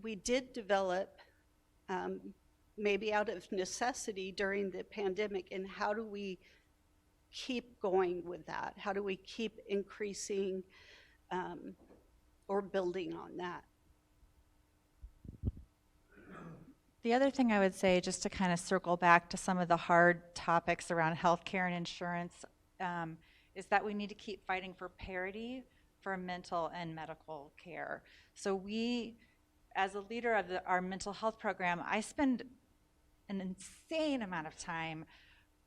[SPEAKER 8] we did develop, maybe out of necessity during the pandemic, and how do we keep going with that? How do we keep increasing or building on that?
[SPEAKER 9] The other thing I would say, just to kind of circle back to some of the hard topics around healthcare and insurance, is that we need to keep fighting for parity for mental and medical care. So we, as a leader of our mental health program, I spend an insane amount of time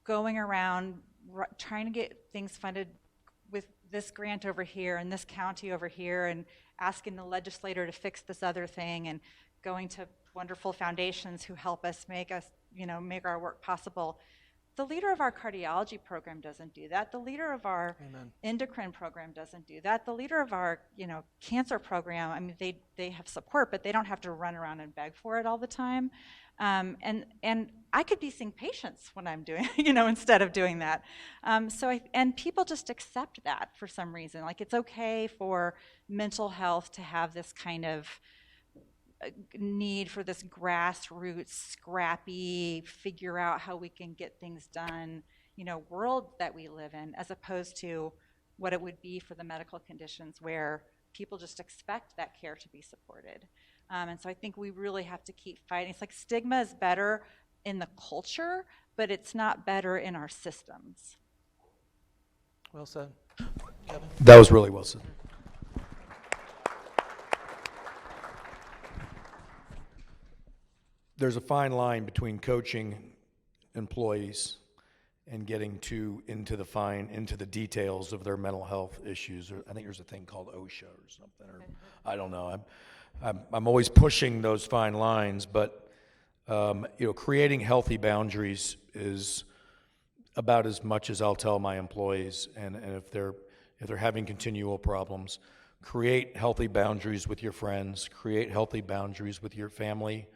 [SPEAKER 9] going around trying to get things funded with this grant over here and this county over here, and asking the legislator to fix this other thing, and going to wonderful foundations who help us make our work possible. The leader of our cardiology program doesn't do that. The leader of our endocrine program doesn't do that. The leader of our, cancer program, I mean, they have support, but they don't have to run around and beg for it all the time. And I could be seeing patients when I'm doing, instead of doing that. And people just accept that for some reason. Like, it's okay for mental health to have this kind of need for this grassroots, scrappy, figure out how we can get things done, world that we live in, as opposed to what it would be for the medical conditions where people just expect that care to be supported. And so I think we really have to keep fighting. It's like stigma is better in the culture, but it's not better in our systems.
[SPEAKER 10] Well said. Kevin?
[SPEAKER 11] That was really well said. There's a fine line between coaching employees and getting into the details of their mental health issues. I think there's a thing called OSHA or something, or I don't know. I'm always pushing those fine lines, but creating healthy boundaries is about as much as I'll tell my employees. And if they're having continual problems, create healthy boundaries with your friends, create healthy boundaries with your family,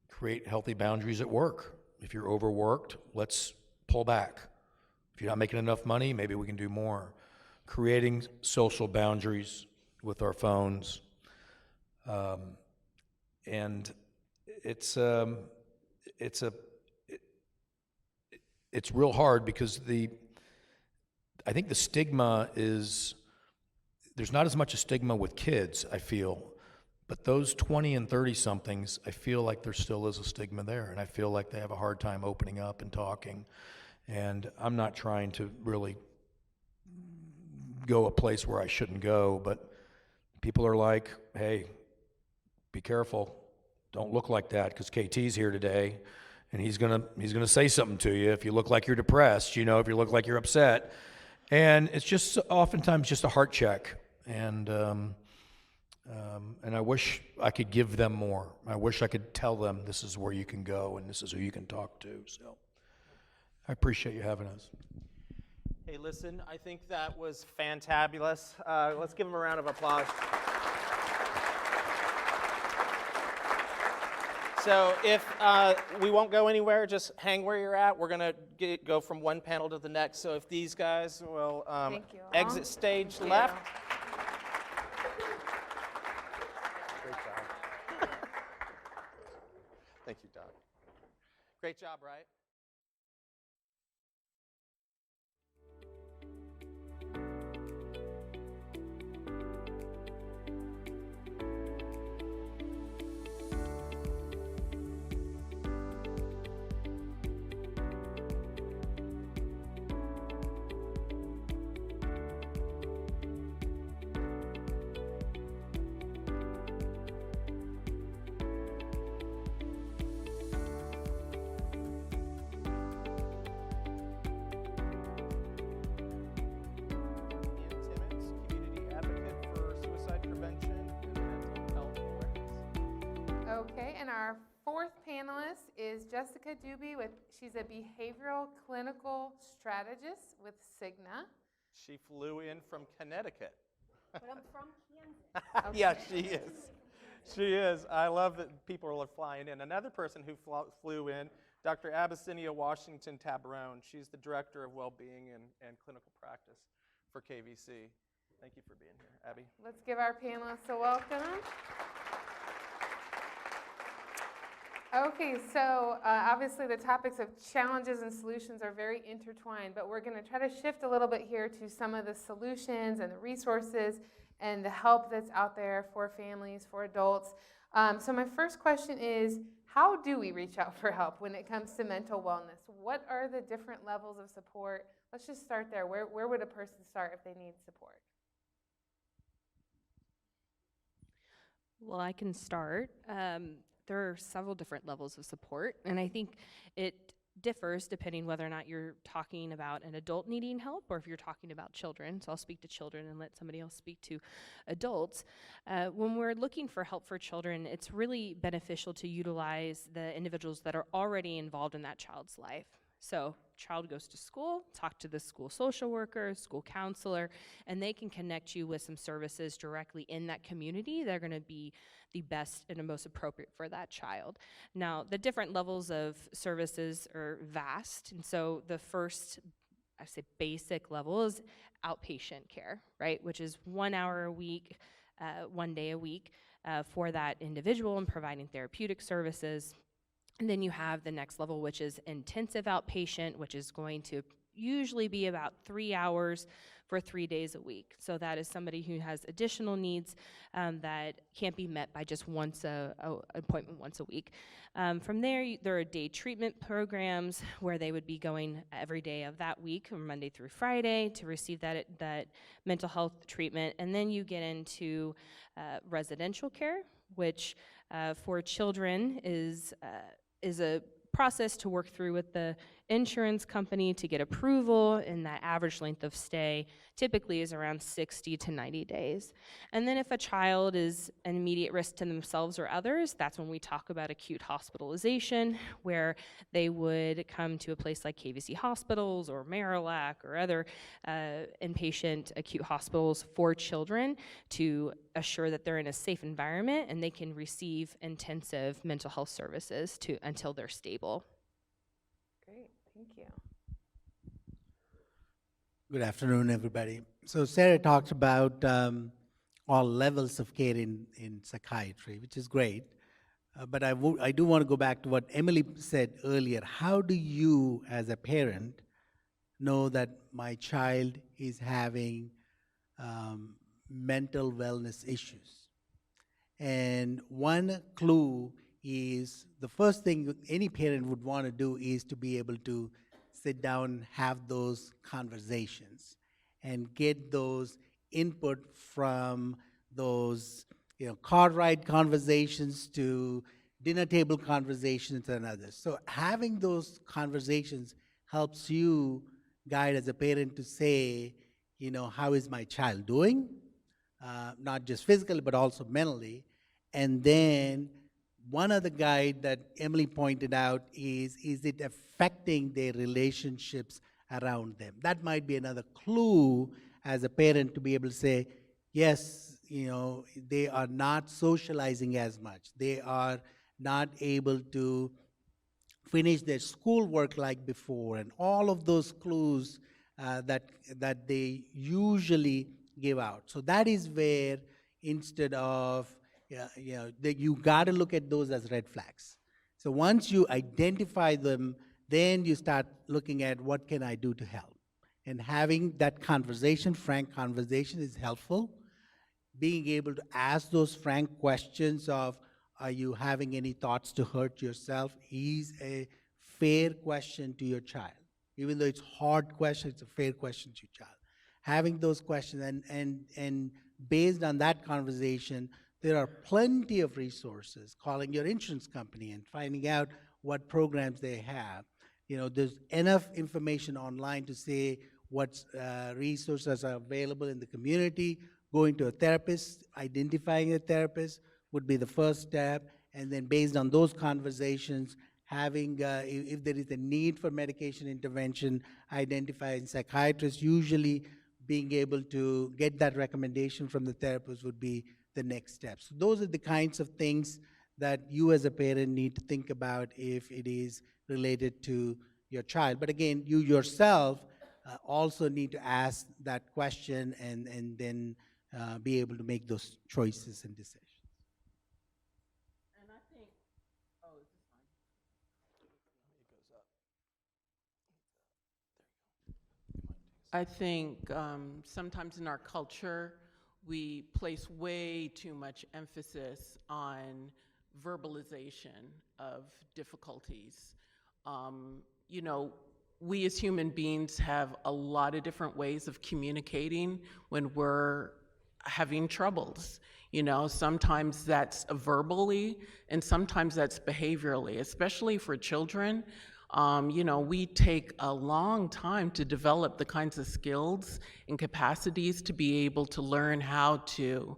[SPEAKER 11] create healthy boundaries at work. If you're overworked, let's pull back. If you're not making enough money, maybe we can do more. Creating social boundaries with our phones. And it's real hard because I think the stigma is, there's not as much a stigma with kids, I feel, but those 20 and 30 somethings, I feel like there still is a stigma there, and I feel like they have a hard time opening up and talking. And I'm not trying to really go a place where I shouldn't go, but people are like, hey, be careful, don't look like that, because KT's here today, and he's gonna say something to you if you look like you're depressed, if you look like you're upset. And it's just oftentimes just a heart check. And I wish I could give them more. I wish I could tell them this is where you can go and this is who you can talk to. So I appreciate you having us.
[SPEAKER 3] Hey, listen, I think that was fantabulous. Let's give them a round of applause. So if we won't go anywhere, just hang where you're at. We're going to go from one panel to the next. So if these guys will exit stage left. Great job. Thank you, Doc. Great job, right?
[SPEAKER 5] Okay, and our fourth panelist is Jessica Dubey. She's a behavioral clinical strategist with Cigna.
[SPEAKER 3] She flew in from Connecticut.
[SPEAKER 12] But I'm from Kansas.
[SPEAKER 3] Yeah, she is. She is. I love that people are flying in. Another person who flew in, Dr. Abyssinia Washington Tabron. She's the Director of Wellbeing and Clinical Practice for KVC. Thank you for being here, Abby.
[SPEAKER 5] Let's give our panelists a welcome. Okay, so obviously the topics of challenges and solutions are very intertwined, but we're going to try to shift a little bit here to some of the solutions and the resources and the help that's out there for families, for adults. So my first question is, how do we reach out for help when it comes to mental wellness? What are the different levels of support? Let's just start there. Where would a person start if they need support?
[SPEAKER 12] Well, I can start. There are several different levels of support, and I think it differs depending whether or not you're talking about an adult needing help or if you're talking about children. So I'll speak to children and let somebody else speak to adults. When we're looking for help for children, it's really beneficial to utilize the individuals that are already involved in that child's life. So child goes to school, talk to the school social worker, school counselor, and they can connect you with some services directly in that community. They're going to be the best and the most appropriate for that child. Now, the different levels of services are vast, and so the first, I say basic level is outpatient care, right, which is 1 hour a week, 1 day a week for that individual and providing therapeutic services. And then you have the next level, which is intensive outpatient, which is going to usually be about 3 hours for 3 days a week. So that is somebody who has additional needs that can't be met by just appointment once a week. From there, there are day treatment programs where they would be going every day of that week, from Monday through Friday, to receive that mental health treatment. And then you get into residential care, which for children is a process to work through with the insurance company to get approval, and that average length of stay typically is around 60 to 90 days. And then if a child is an immediate risk to themselves or others, that's when we talk about acute hospitalization, where they would come to a place like KVC hospitals or Marillac or other inpatient acute hospitals for children to assure that they're in a safe environment and they can receive intensive mental health services until they're stable.
[SPEAKER 5] Great, thank you.
[SPEAKER 13] Good afternoon, everybody. So Sara talked about all levels of care in psychiatry, which is great. But I do want to go back to what Emily said earlier. How do you, as a parent, know that my child is having mental wellness issues? And one clue is, the first thing any parent would want to do is to be able to sit down and have those conversations and get those input from those, car ride conversations to dinner table conversations and others. So having those conversations helps you guide as a parent to say, how is my child doing? Not just physically, but also mentally. And then one other guide that Emily pointed out is it affecting their relationships around them? That might be another clue as a parent to be able to say, yes, they are not socializing as much. They are not able to finish their schoolwork like before, and all of those clues that they usually give out. So that is where, instead of you got to look at those as red flags. So once you identify them, then you start looking at what can I do to help. And having that conversation, frank conversation, is helpful. Being able to ask those frank questions of, are you having any thoughts to hurt yourself, is a fair question to your child. Even though it's a hard question, it's a fair question to your child. Having those questions, and based on that conversation, there are plenty of resources. Calling your insurance company and finding out what programs they have. There's enough information online to say what resources are available in the community. Going to a therapist, identifying a therapist would be the first step. And then based on those conversations, having, if there is a need for medication intervention, identifying psychiatrists, usually being able to get that recommendation from the therapist would be the next step. So those are the kinds of things that you as a parent need to think about if it is related to your child. But again, you yourself also need to ask that question and then be able to make those choices and decisions.
[SPEAKER 14] And I think, is this fine? It goes up. I think sometimes in our culture, we place way too much emphasis on verbalization of difficulties. We as human beings have a lot of different ways of communicating when we're having troubles. Sometimes that's verbally and sometimes that's behaviorally, especially for children. We take a long time to develop the kinds of skills and capacities to be able to learn how to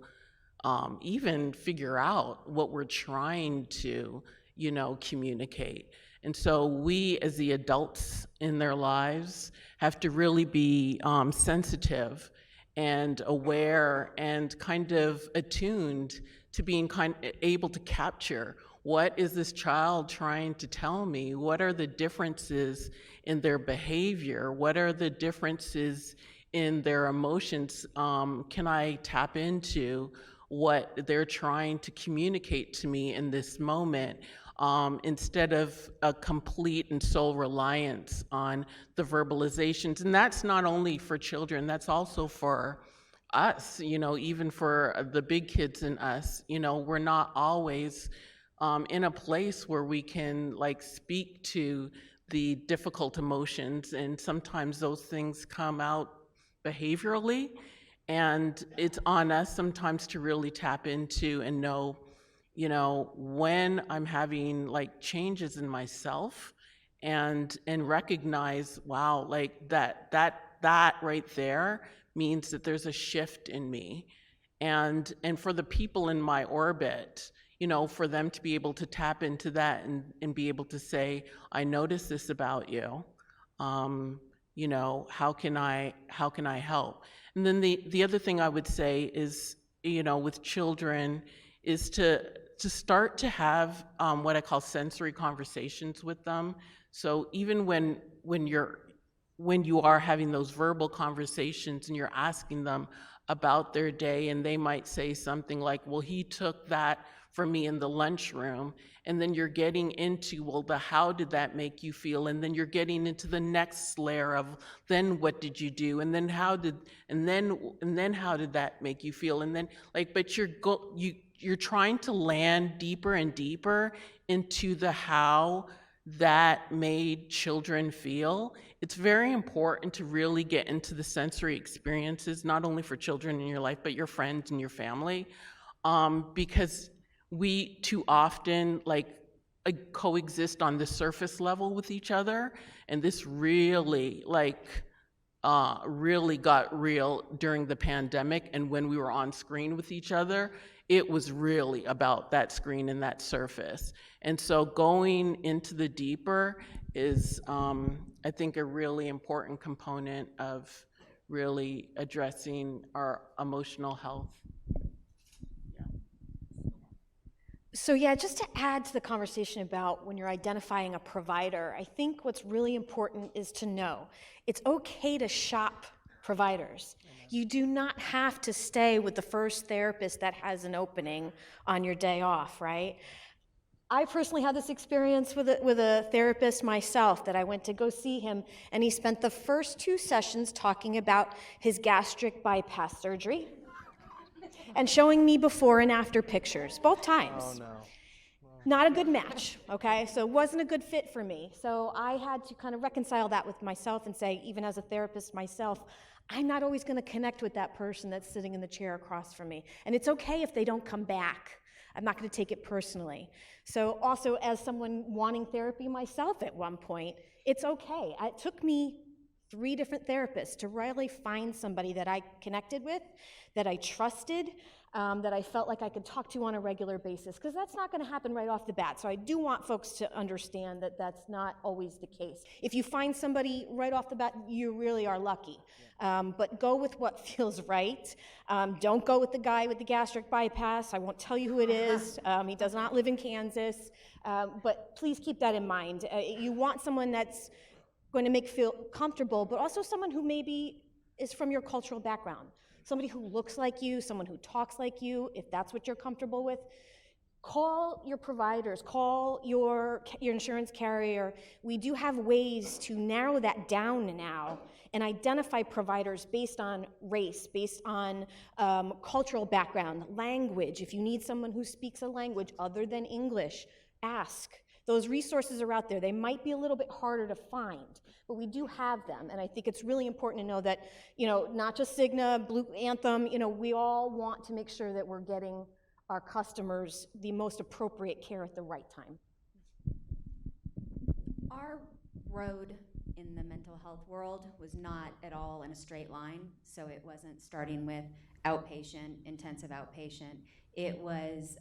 [SPEAKER 14] even figure out what we're trying to, communicate. And so we, as the adults in their lives, have to really be sensitive and aware and kind of attuned to being able to capture what is this child trying to tell me? What are the differences in their behavior? What are the differences in their emotions? Can I tap into what they're trying to communicate to me in this moment, instead of a complete and sole reliance on the verbalizations? And that's not only for children, that's also for us, even for the big kids in us. We're not always in a place where we can speak to the difficult emotions, and sometimes those things come out behaviorally, and it's on us sometimes to really tap into and know, when I'm having changes in myself, and recognize, wow, that right there means that there's a shift in me, and for the people in my orbit, for them to be able to tap into that and be able to say, I notice this about you. How can I help? And then the other thing I would say is, with children, is to start to have what I call sensory conversations with them. So even when you are having those verbal conversations and you're asking them about their day, and they might say something like, well, he took that from me in the lunchroom, and then you're getting into, well, how did that make you feel? And then you're getting into the next layer of, then what did you do? And then how did that make you feel? And then but you're trying to land deeper and deeper into the how that made children feel. It's very important to really get into the sensory experiences, not only for children in your life, but your friends and your family, because we too often coexist on the surface level with each other, and this really really got real during the pandemic. And when we were on screen with each other, it was really about that screen and that surface. And so going into the deeper is, I think, a really important component of really addressing our emotional health.
[SPEAKER 15] So yeah, just to add to the conversation about when you're identifying a provider, I think what's really important is to know it's okay to shop providers. You do not have to stay with the first therapist that has an opening on your day off, right? I personally had this experience with a therapist myself, that I went to go see him, and he spent the first 2 sessions talking about his gastric bypass surgery and showing me before and after pictures, both times.
[SPEAKER 3] Oh, no.
[SPEAKER 15] Not a good match, okay? So it wasn't a good fit for me. So I had to kind of reconcile that with myself and say, even as a therapist myself, I'm not always gonna connect with that person that's sitting in the chair across from me. And it's okay if they don't come back. I'm not gonna take it personally. So also, as someone wanting therapy myself at one point, it's okay. It took me 3 different therapists to really find somebody that I connected with, that I trusted, that I felt like I could talk to on a regular basis, because that's not going to happen right off the bat. So I do want folks to understand that that's not always the case. If you find somebody right off the bat, you really are lucky. But go with what feels right. Don't go with the guy with the gastric bypass. I won't tell you who it is. He does not live in Kansas. But please keep that in mind. You want someone that's going to make you feel comfortable, but also someone who maybe is from your cultural background. Somebody who looks like you, someone who talks like you, if that's what you're comfortable with. Call your providers, call your insurance carrier. We do have ways to narrow that down now and identify providers based on race, based on cultural background, language. If you need someone who speaks a language other than English, ask. Those resources are out there. They might be a little bit harder to find, but we do have them. And I think it's really important to know that, not just Cigna, Blue Anthem, we all want to make sure that we're getting our customers the most appropriate care at the right time.
[SPEAKER 16] Our road in the mental health world was not at all in a straight line. So it wasn't starting with outpatient, intensive outpatient. It was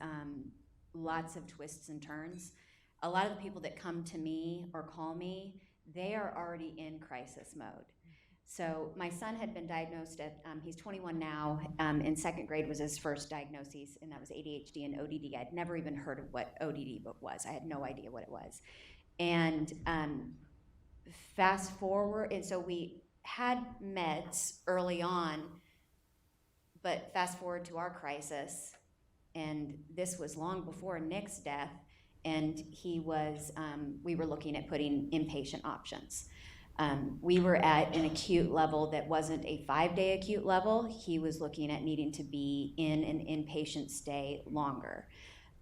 [SPEAKER 16] lots of twists and turns. a lot of the people that come to me or call me, they are already in crisis mode. So my son had been diagnosed at, he's 21 now, in second grade was his first diagnosis, and that was ADHD and ODD. I'd never even heard of what ODD was. I had no idea what it was. And fast forward, and so we had meds early on, but fast forward to our crisis, and this was long before Nick's death, and he was, we were looking at putting inpatient options. We were at an acute level that wasn't a 5-day acute level. He was looking at needing to be in an inpatient stay longer.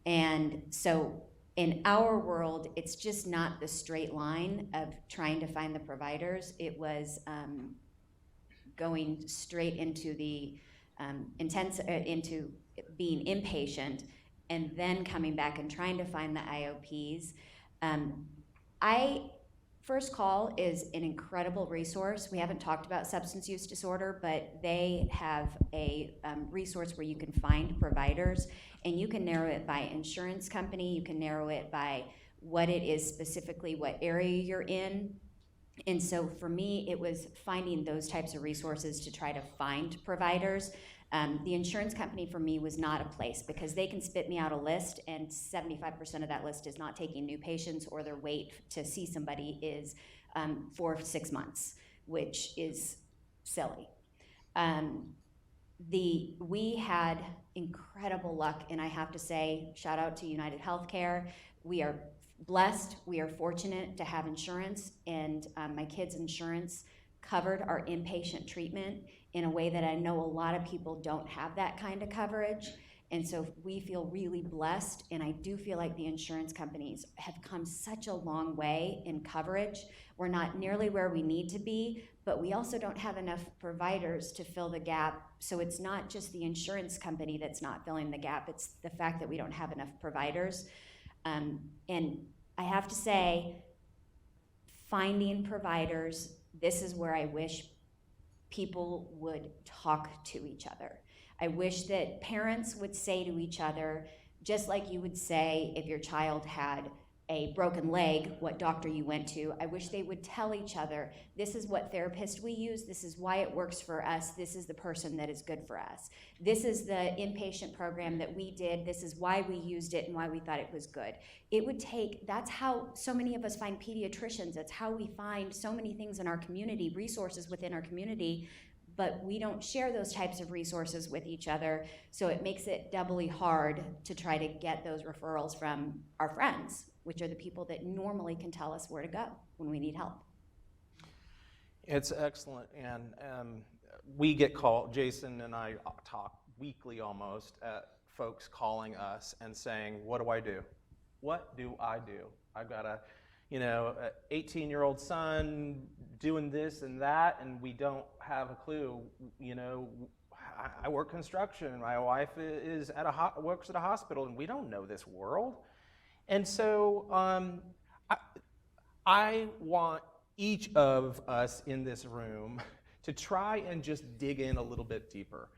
[SPEAKER 16] And so in our world, it's just not the straight line of trying to find the providers. It was going straight into the into being inpatient and then coming back and trying to find the IOPs. First Call is an incredible resource. We haven't talked about substance use disorder, but they have a resource where you can find providers, and you can narrow it by insurance company, you can narrow it by what it is specifically, what area you're in. And so for me, it was finding those types of resources to try to find providers. The insurance company for me was not a place, because they can spit me out a list and 75% of that list is not taking new patients, or their wait to see somebody is 4 to 6 months, which is silly. We had incredible luck, and I have to say, shout out to United Healthcare. We are blessed, we are fortunate to have insurance, and my kids' insurance covered our inpatient treatment in a way that I know a lot of people don't have that kind of coverage. And so we feel really blessed, and I do feel like the insurance companies have come such a long way in coverage. We're not nearly where we need to be, but we also don't have enough providers to fill the gap. So it's not just the insurance company that's not filling the gap, it's the fact that we don't have enough providers. And I have to say, finding providers, this is where I wish people would talk to each other. I wish that parents would say to each other, just like you would say if your child had a broken leg, what doctor you went to. I wish they would tell each other, this is what therapist we use, this is why it works for us, this is the person that is good for us. This is the inpatient program that we did, this is why we used it and why we thought it was good. It would take, that's how so many of us find pediatricians, that's how we find so many things in our community, resources within our community, but we don't share those types of resources with each other, so it makes it doubly hard to try to get those referrals from our friends, which are the people that normally can tell us where to go when we need help.
[SPEAKER 3] It's excellent, and we get called, Jason and I talk weekly almost, at folks calling us and saying, what do I do? What do I do? I've got a 18-year-old son doing this and that, and we don't have a clue. I work construction. My wife is works at a hospital, and we don't know this world. And so I want each of us in this room to try and just dig in a little bit deeper.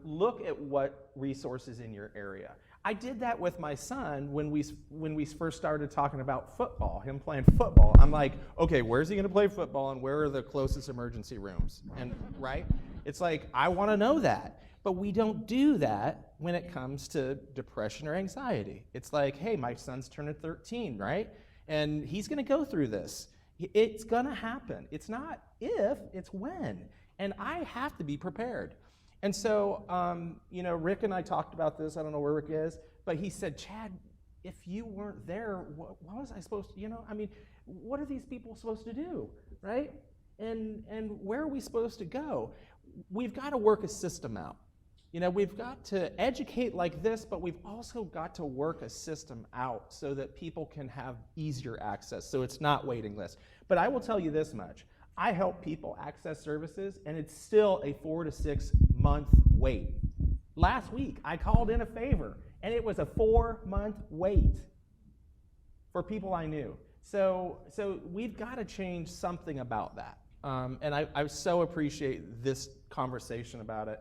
[SPEAKER 3] Look at what resources in your area. I did that with my son when we first started talking about football, him playing football. I'm like, okay, where's he gonna play football and where are the closest emergency rooms? And right? It's like, I wanna know that. But we don't do that when it comes to depression or anxiety. It's like, hey, my son's turning 13, right? And he's gonna go through this. It's gonna happen. It's not if, it's when. And I have to be prepared. And so, Rick and I talked about this. I don't know where Rick is, but he said, Chad, if you weren't there, what was I supposed to, what are these people supposed to do, right? And where are we supposed to go? We've got to work a system out. We've got to educate like this, but we've also got to work a system out so that people can have easier access, so it's not waiting lists. But I will tell you this much. I help people access services, and it's still a 4 to 6 month wait. Last week, I called in a favor, and it was a 4-month wait for people I knew. So we've got to change something about that. And I so appreciate this conversation about it.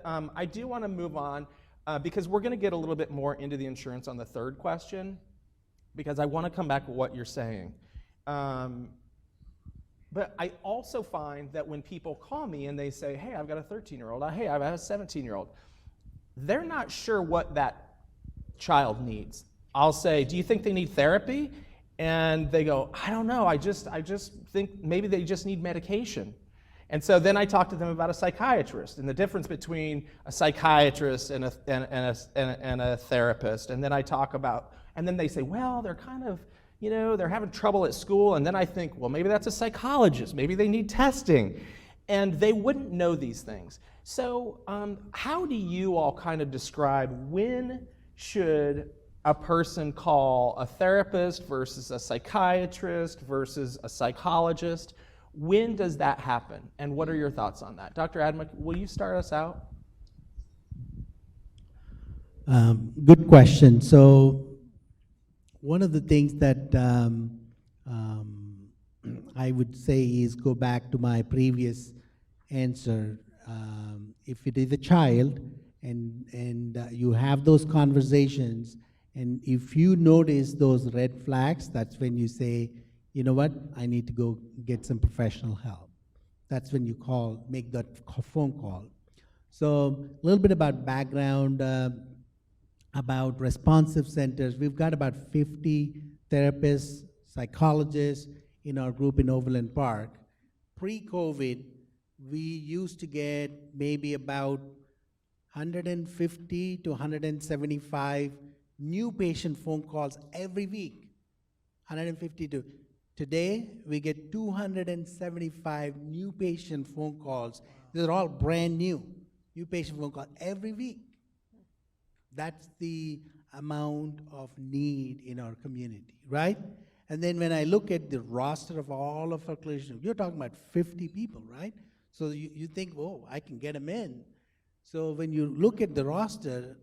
[SPEAKER 3] I do want to move on because we're going to get a little bit more into the insurance on the third question. because I want to come back to what you're saying. But I also find that when people call me and they say, hey, I've got a 13-year-old, hey, I've got a 17-year-old, they're not sure what that child needs. I'll say, do you think they need therapy? And they go, I don't know, I just think maybe they just need medication. And so then I talk to them about a psychiatrist and the difference between a psychiatrist and a therapist. And then I talk about, and then they say, well, they're kind of, you know, they're having trouble at school. And then I think, well, maybe that's a psychologist. Maybe they need testing. And they wouldn't know these things. So how do you all kind of describe when should a person call a therapist versus a psychiatrist versus a psychologist? When does that happen? And what are your thoughts on that? Dr. Adma, will you start us out?
[SPEAKER 13] Good question. So one of the things that I would say is go back to my previous answer. If it is a child and you have those conversations, and if you notice those red flags, that's when you say, you know what, I need to go get some professional help. That's when you make that phone call. So a little bit about background, about responsive centers. We've got about 50 therapists, psychologists in our group in Overland Park. Pre-COVID, we used to get maybe about 150 to 175 new patient phone calls every week. 150 to today, we get 275 new patient phone calls. These are all brand new patient phone calls every week. That's the amount of need in our community, right? And then when I look at the roster of all of our clinicians, you're talking about 50 people, right? So you think, oh, I can get them in. So when you look at the roster,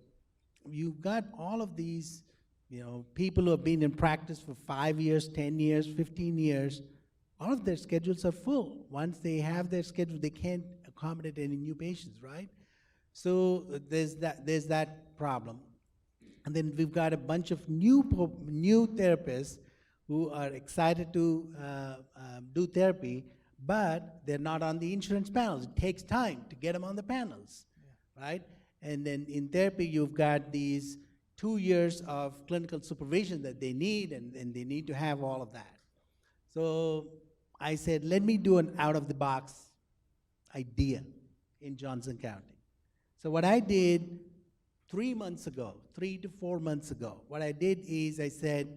[SPEAKER 13] you've got all of these, people who have been in practice for 5 years, 10 years, 15 years. All of their schedules are full. Once they have their schedule, they can't accommodate any new patients, right? So there's that problem. And then we've got a bunch of new therapists who are excited to do therapy, but they're not on the insurance panels. It takes time to get them on the panels, right? And then in therapy, you've got these 2 years of clinical supervision that they need, and they need to have all of that. So I said, let me do an out-of-the-box idea in Johnson County. So what I did 3 to 4 months ago, what I did is I said,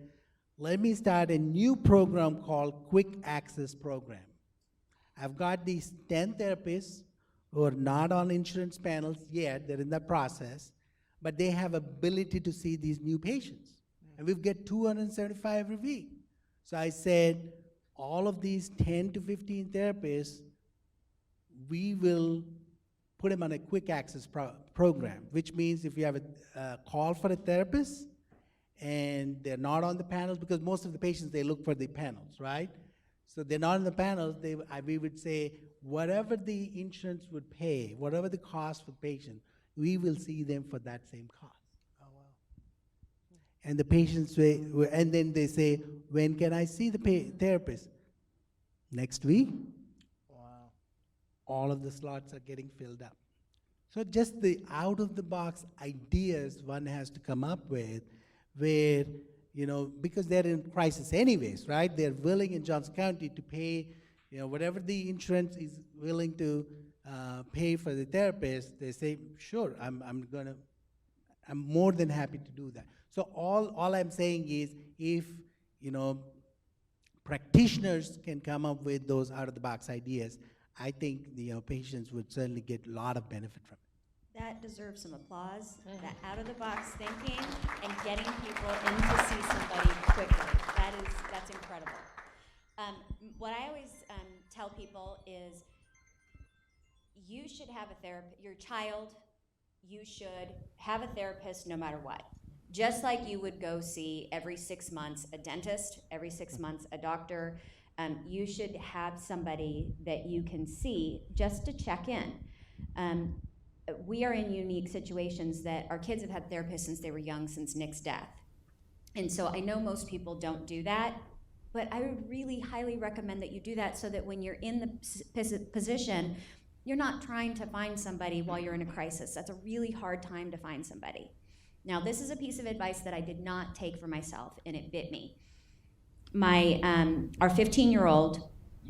[SPEAKER 13] let me start a new program called Quick Access Program. I've got these 10 therapists who are not on insurance panels yet, they're in that process, but they have ability to see these new patients. And we've got 275 every week. So I said, all of these 10 to 15 therapists, we will put them on a quick access program, which means if you have a call for a therapist and they're not on the panels, because most of the patients, they look for the panels, right? So they're not on the panels, we would say, whatever the insurance would pay, whatever the cost for the patient, we will see them for that same cost. Oh, wow. And the patients say, and then they say, when can I see the therapist? Next week. Wow. All of the slots are getting filled up. So just the out-of-the-box ideas one has to come up with where, because they're in crisis anyways, right? They're willing in Johnson County to pay, whatever the insurance is willing to pay for the therapist. They say, sure, I'm more than happy to do that. So all I'm saying is, if practitioners can come up with those out-of-the-box ideas, I think patients would certainly get a lot of benefit from it.
[SPEAKER 16] That deserves some applause, that out-of-the-box thinking and getting people in to see somebody quickly. That's incredible. What I always tell people is you should have a therapist, your child, you should have a therapist no matter what. Just like you would go see every 6 months a dentist, every 6 months a doctor, you should have somebody that you can see just to check in. We are in unique situations that our kids have had therapists since they were young, since Nick's death. And so I know most people don't do that, but I would really highly recommend that you do that so that when you're in the position, you're not trying to find somebody while you're in a crisis. That's a really hard time to find somebody. Now, this is a piece of advice that I did not take for myself, and it bit me. Our 15-year-old,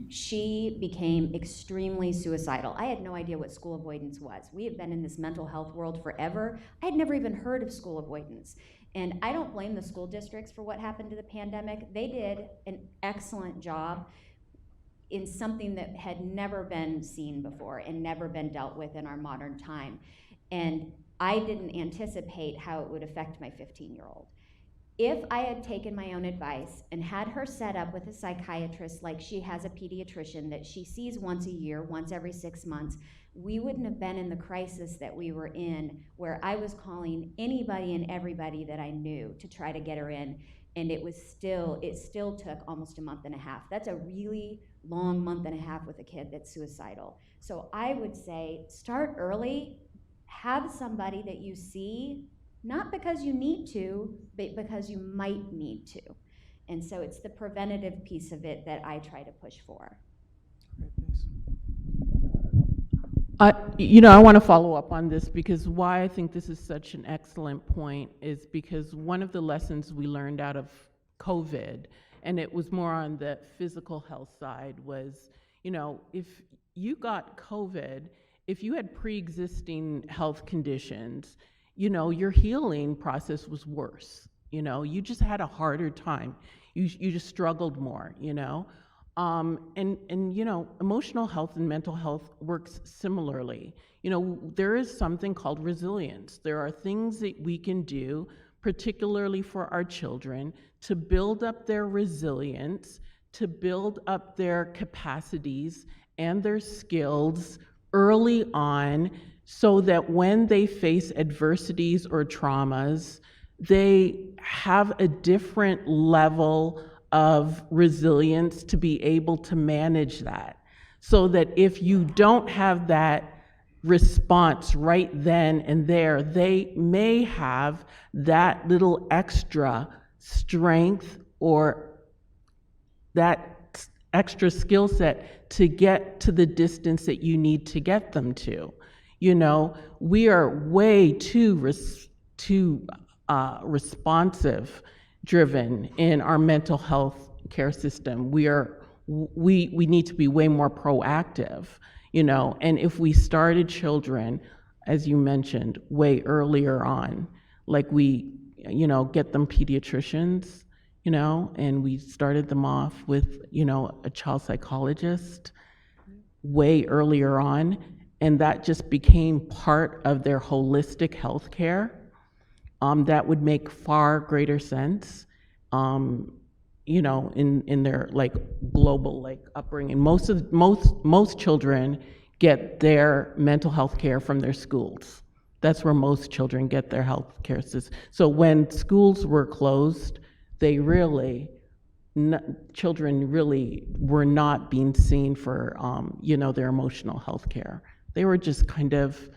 [SPEAKER 16] she became extremely suicidal. I had no idea what school avoidance was. We have been in this mental health world forever. I had never even heard of school avoidance. And I don't blame the school districts for what happened to the pandemic. They did an excellent job in something that had never been seen before and never been dealt with in our modern time. And I didn't anticipate how it would affect my 15-year-old. If I had taken my own advice and had her set up with a psychiatrist like she has a pediatrician that she sees once a year, once every 6 months, we wouldn't have been in the crisis that we were in, where I was calling anybody and everybody that I knew to try to get her in, and it still took almost a month and a half. That's a really long month and a half with a kid that's suicidal. So I would say start early, have somebody that you see, not because you need to, but because you might need to. And so it's the preventative piece of it that I try to push for.
[SPEAKER 14] I want to follow up on this, because why I think this is such an excellent point is because one of the lessons we learned out of COVID, and it was more on the physical health side, was, if you got COVID, if you had pre-existing health conditions, your healing process was worse. You just had a harder time. You just struggled more, emotional health and mental health works similarly. There is something called resilience. There are things that we can do, particularly for our children, to build up their resilience, to build up their capacities and their skills early on, so that when they face adversities or traumas, they have a different level of resilience to be able to manage that. So that if you don't have that response right then and there, they may have that little extra strength or that extra skill set to get to the distance that you need to get them to. We are way too responsive driven in our mental health care system. We need to be way more proactive, and if we started children, as you mentioned, way earlier on, like we, get them pediatricians, and we started them off with, a child psychologist way earlier on, and that just became part of their holistic health care, that would make far greater sense, in their global upbringing. Most children get their mental health care from their schools. That's where most children get their health care system. So when schools were closed, children really were not being seen for their emotional health care. They were just kind of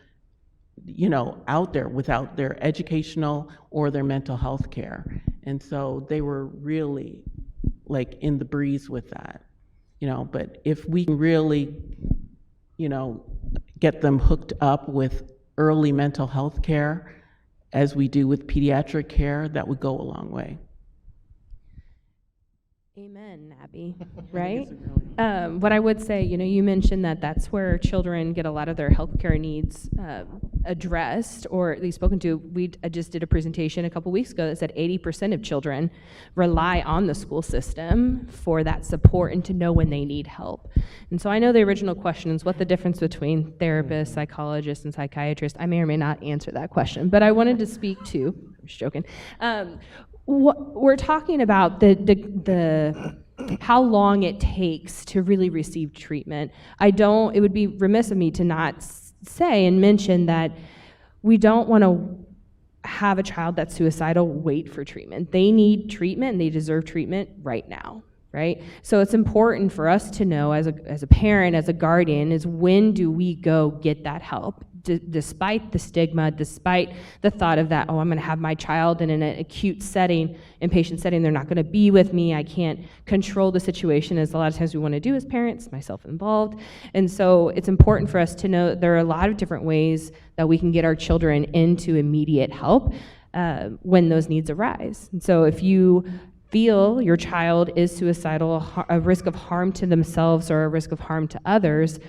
[SPEAKER 14] out there without their educational or their mental health care. And so they were really in the breeze with that, but if we can really, get them hooked up with early mental health care as we do with pediatric care, that would go a long way.
[SPEAKER 12] Amen, Abby, right? What I would say, you mentioned that that's where children get a lot of their healthcare needs addressed, or at least spoken to. I just did a presentation a couple weeks ago that said 80% of children rely on the school system for that support and to know when they need help. And so I know the original question is what the difference between therapists, psychologists, and psychiatrists. I may or may not answer that question, but I wanted to speak to, I'm just joking, we're talking about the how long it takes to really receive treatment. It would be remiss of me to not say and mention that we don't want to have a child that's suicidal wait for treatment. They need treatment and they deserve treatment right now. right? So it's important for us to know as a parent, as a guardian, is when do we go get that help? Despite the stigma, despite the thought of that, oh, I'm going to have my child in an acute setting, inpatient setting, they're not going to be with me, I can't control the situation, as a lot of times we want to do as parents, myself involved. And so it's important for us to know that there are a lot of different ways that we can get our children into immediate help when those needs arise. And so if you feel your child is suicidal, a risk of harm to themselves or a risk of harm to others,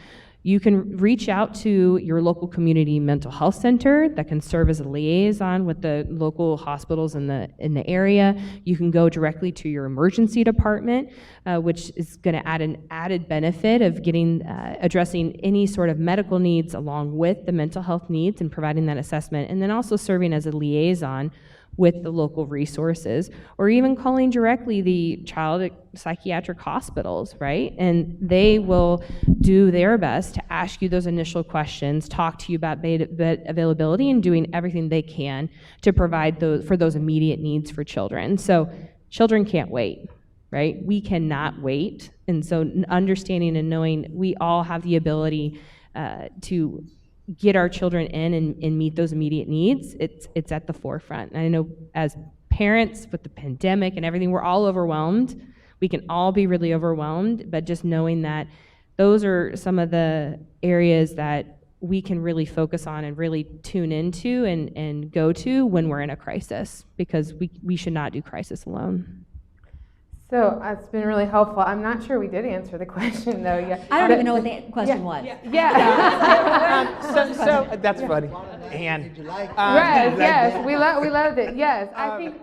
[SPEAKER 12] you can reach out to your local community mental health center that can serve as a liaison with the local hospitals in the area. You can go directly to your emergency department, which is going to add an added benefit of getting addressing any sort of medical needs along with the mental health needs and providing that assessment, and then also serving as a liaison with the local resources, or even calling directly the child psychiatric hospitals, right? And they will do their best to ask you those initial questions, talk to you about bed availability, and doing everything they can to provide those immediate needs for children. So children can't wait, right? We cannot wait. And so understanding and knowing we all have the ability to get our children in and meet those immediate needs, it's at the forefront. And I know as parents with the pandemic and everything, we're all overwhelmed. We can all be really overwhelmed, but just knowing that those are some of the areas that we can really focus on and really tune into and go to when we're in a crisis, because we should not do crisis alone.
[SPEAKER 5] So it's been really helpful. I'm not sure we did answer the question though yet.
[SPEAKER 16] I don't even know what the question was.
[SPEAKER 3] So that's funny. And
[SPEAKER 5] yes, we loved it. Yes, I think.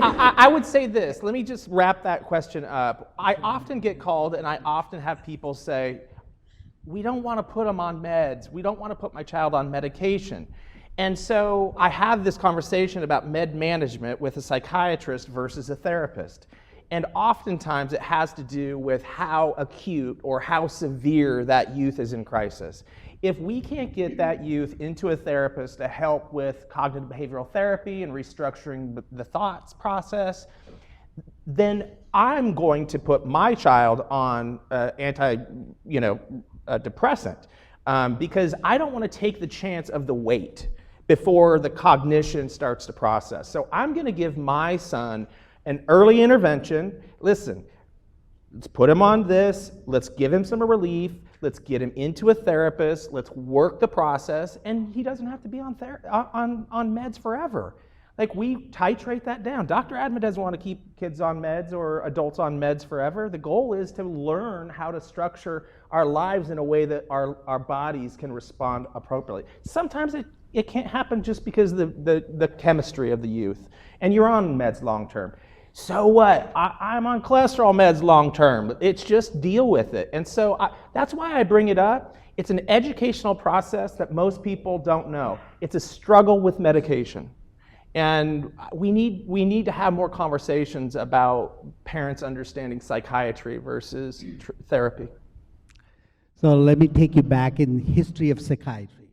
[SPEAKER 3] I would say this. Let me just wrap that question up. I often get called, and I often have people say, "We don't want to put them on meds. We don't want to put my child on medication." And so I have this conversation about med management with a psychiatrist versus a therapist. And oftentimes it has to do with how acute or how severe that youth is in crisis. If we can't get that youth into a therapist to help with cognitive behavioral therapy and restructuring the thoughts process, then I'm going to put my child on depressant because I don't want to take the chance of the wait before the cognition starts to process. So I'm going to give my son an early intervention. Listen, let's put him on this, let's give him some relief, let's get him into a therapist, let's work the process, and he doesn't have to be on meds forever. Like, we titrate that down. Dr. Adma doesn't want to keep kids on meds or adults on meds forever. The goal is to learn how to structure our lives in a way that our bodies can respond appropriately. Sometimes it can't happen just because of the chemistry of the youth, and you're on meds long term. So what? I'm on cholesterol meds long term. It's just deal with it. And so that's why I bring it up. It's an educational process that most people don't know. It's a struggle with medication. And we need to have more conversations about parents understanding psychiatry versus therapy.
[SPEAKER 13] So let me take you back in history of psychiatry.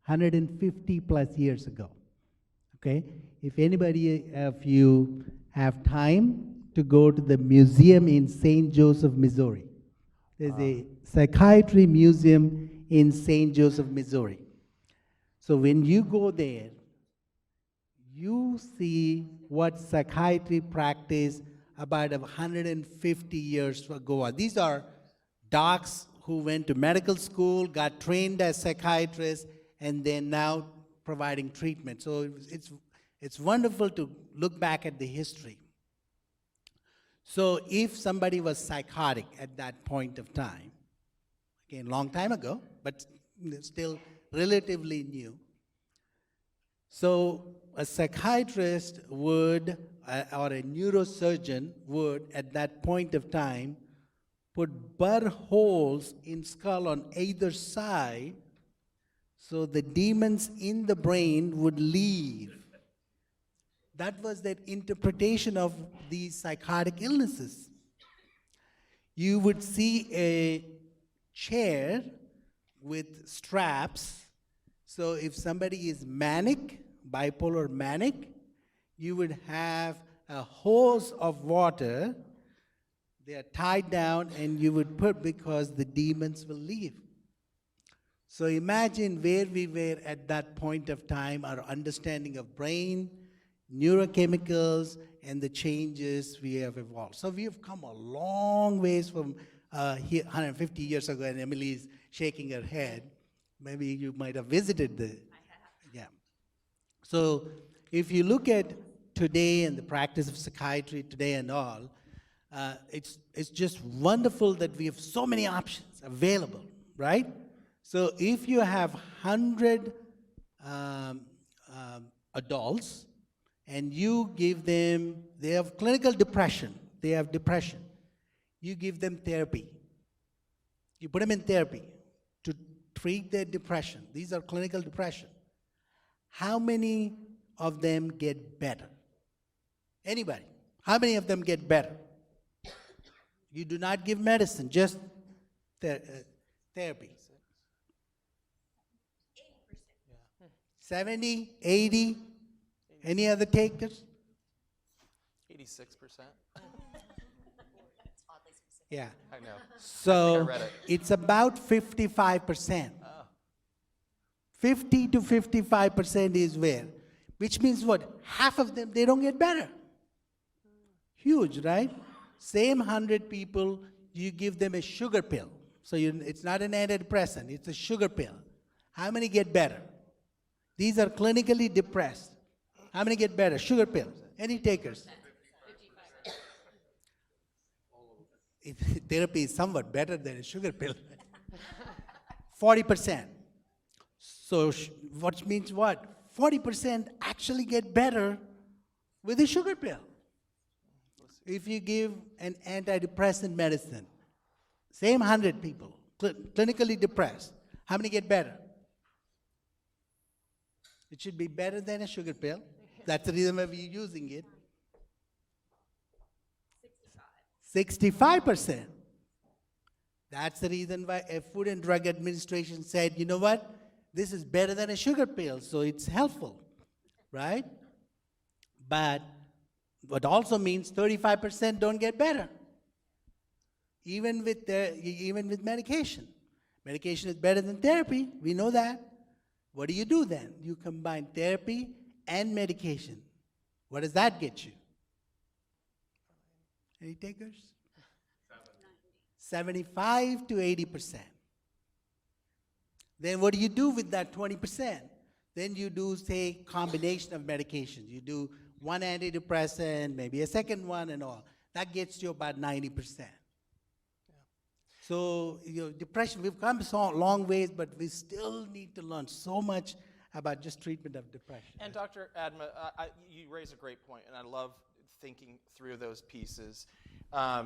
[SPEAKER 13] 150 plus years ago, okay? If anybody of you have time to go to the museum in St. Joseph, Missouri. There's a psychiatry museum in St. Joseph, Missouri. So when you go there, you see what psychiatry practiced about 150 years ago. These are docs who went to medical school, got trained as psychiatrists, and then now providing treatment. So it's wonderful to look back at the history. So if somebody was psychotic at that point of time, again, long time ago, but still relatively new, so a psychiatrist would, or a neurosurgeon would, at that point of time, put burr holes in skull on either side so the demons in the brain would leave. That was their interpretation of these psychotic illnesses. You would see a chair with straps. So if somebody is manic, bipolar manic, you would have a hose of water They are tied down, and you would put because the demons will leave. So imagine where we were at that point of time, our understanding of brain, neurochemicals, and the changes we have evolved. So we have come a long ways from 150 years ago, and Emily's shaking her head. Maybe you might have visited the, yeah. So if you look at today and the practice of psychiatry today and all, it's just wonderful that we have so many options available, right? So if you have 100 adults and you give them, they have clinical depression, they have depression, you give them therapy. You put them in therapy to treat their depression. These are clinical depression. How many of them get better? Anybody? How many of them get better? You do not give medicine, just therapy. 70, 80, any other takers?
[SPEAKER 10] 86%.
[SPEAKER 13] Yeah.
[SPEAKER 10] I know.
[SPEAKER 13] So
[SPEAKER 10] I read it.
[SPEAKER 13] it's about 55%. 50 to 55% is where? Which means what? Half of them, they don't get better. Huge, right? Same 100 people, you give them a sugar pill. So it's not an antidepressant, it's a sugar pill. How many get better? These are clinically depressed. How many get better? Sugar pills. Any takers? Therapy is somewhat better than a sugar pill. 40%. So what means what? 40% actually get better with a sugar pill. If you give an antidepressant medicine, same 100 people, clinically depressed, how many get better? It should be better than a sugar pill. That's the reason why we're using it. 65%. That's the reason why a Food and Drug Administration said, you know what? This is better than a sugar pill, so it's helpful, right? But what also means 35% don't get better, even with medication. Medication is better than therapy. We know that. What do you do then? You combine therapy and medication. What does that get you? Any takers? 75 to 80%. Then what do you do with that 20%? Then you do, say, combination of medications. You do one antidepressant, maybe a second one and all. That gets you about 90%. So, depression, we've come so long ways, but we still need to learn so much about just treatment of depression.
[SPEAKER 3] And Dr. Adma, you raise a great point, and I love thinking through those pieces. I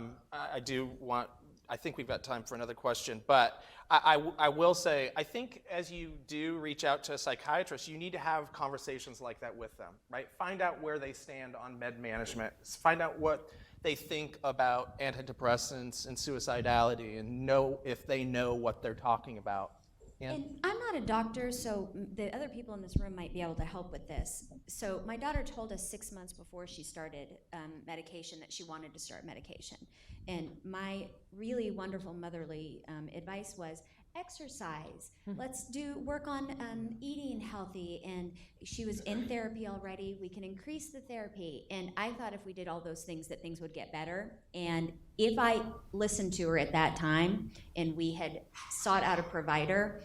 [SPEAKER 3] think we've got time for another question, but I will say, I think as you do reach out to a psychiatrist, you need to have conversations like that with them, right? Find out where they stand on med management. Find out what they think about antidepressants and suicidality, and know if they know what they're talking about.
[SPEAKER 16] And I'm not a doctor, so the other people in this room might be able to help with this. So my daughter told us 6 months before she started medication that she wanted to start medication. And my really wonderful motherly advice was, exercise. Let's work on eating healthy. And she was in therapy already. We can increase the therapy. And I thought if we did all those things that things would get better. And if I listened to her at that time and we had sought out a provider,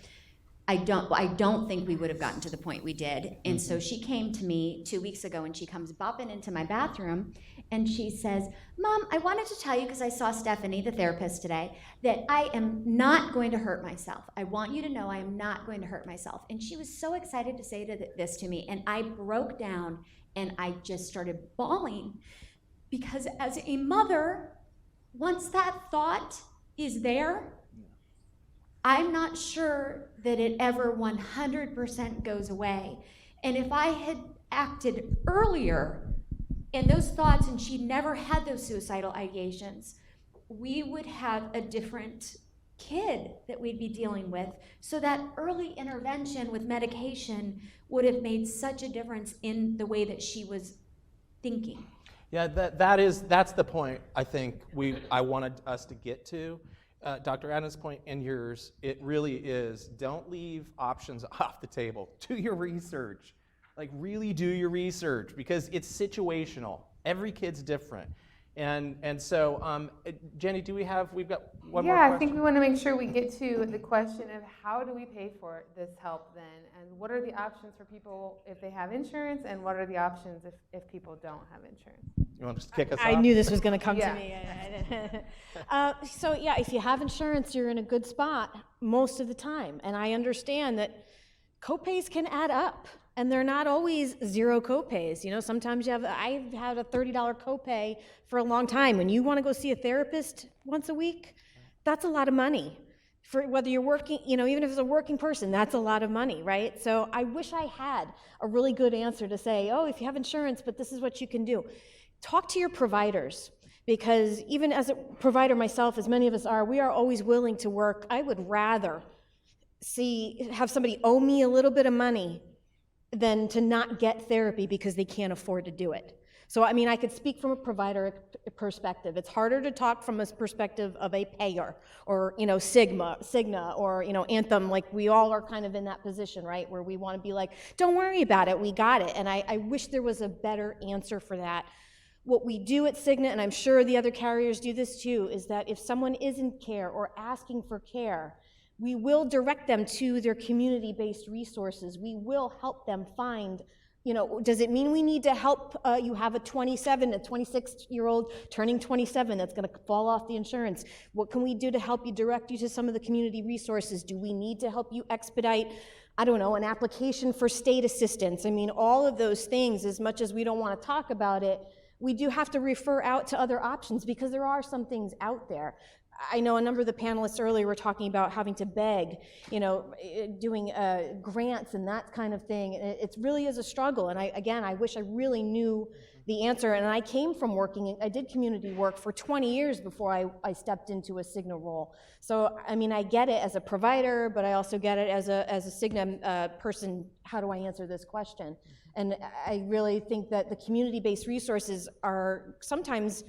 [SPEAKER 16] I don't think we would have gotten to the point we did. And so she came to me 2 weeks ago, and she comes bopping into my bathroom, and she says, Mom, I wanted to tell you, because I saw Stephanie, the therapist today, that I am not going to hurt myself. I want you to know I am not going to hurt myself. And she was so excited to say this to me, and I broke down, and I just started bawling, because as a mother, once that thought is there, I'm not sure that it ever 100% goes away. And if I had acted earlier in those thoughts and she never had those suicidal ideations, we would have a different kid that we'd be dealing with. So that early intervention with medication would have made such a difference in the way that she was thinking.
[SPEAKER 3] Yeah, that's the point I think I wanted us to get to. Dr. Adams' point and yours, it really is, don't leave options off the table. Do your research. Like, really do your research, because it's situational. Every kid's different. And so, Jenny, we've got one more question?
[SPEAKER 5] Yeah, I think we want to make sure we get to the question of how do we pay for this help then, and what are the options for people if they have insurance, and what are the options if people don't have insurance?
[SPEAKER 3] You want to just kick us off?
[SPEAKER 15] I knew this was going to come
[SPEAKER 5] Yeah.
[SPEAKER 15] to me. So yeah, if you have insurance, you're in a good spot most of the time. And I understand that copays can add up, and they're not always zero copays. You know, sometimes I've had a $30 copay for a long time. When you want to go see a therapist once a week, that's a lot of money. For whether you're working, you know, even if it's a working person, that's a lot of money, right? So I wish I had a really good answer to say, oh, if you have insurance, but this is what you can do. Talk to your providers, because even as a provider myself, as many of us are, we are always willing to work. I would rather have somebody owe me a little bit of money than to not get therapy because they can't afford to do it. So, I mean, I could speak from a provider perspective. It's harder to talk from a perspective of a payer, or, you know, Cigna, or, you know, Anthem. Like, we all are kind of in that position, right, where we want to be like, don't worry about it, we got it. And I wish there was a better answer for that. What we do at Cigna, and I'm sure the other carriers do this too, is that if someone is in care or asking for care, we will direct them to their community-based resources. We will help them find, you know, does it mean we need to help you have a 26-year-old turning 27 that's going to fall off the insurance? What can we do to help you, direct you to some of the community resources? Do we need to help you expedite, I don't know, an application for state assistance? I mean, all of those things, as much as we don't want to talk about it, we do have to refer out to other options, because there are some things out there. I know a number of the panelists earlier were talking about having to beg, you know, doing grants and that kind of thing. It really is a struggle. And I wish I really knew the answer. And I came from I did community work for 20 years before I stepped into a Cigna role. So, I mean, I get it as a provider, but I also get it as a Cigna person. How do I answer this question? And I really think that the community-based resources are sometimes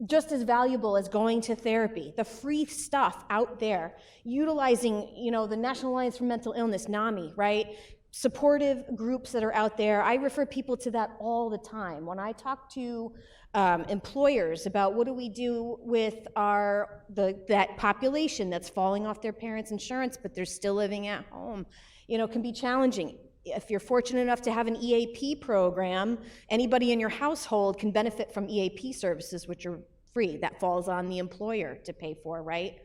[SPEAKER 15] just as valuable as going to therapy. The free stuff out there, utilizing, you know, the National Alliance for Mental Illness, NAMI, right? Supportive groups that are out there. I refer people to that all the time. When I talk to employers about what do we do with that population that's falling off their parents' insurance, but they're still living at home, you know, can be challenging. If you're fortunate enough to have an EAP program, anybody in your household can benefit from EAP services, which are free. That falls on the employer to pay for, right?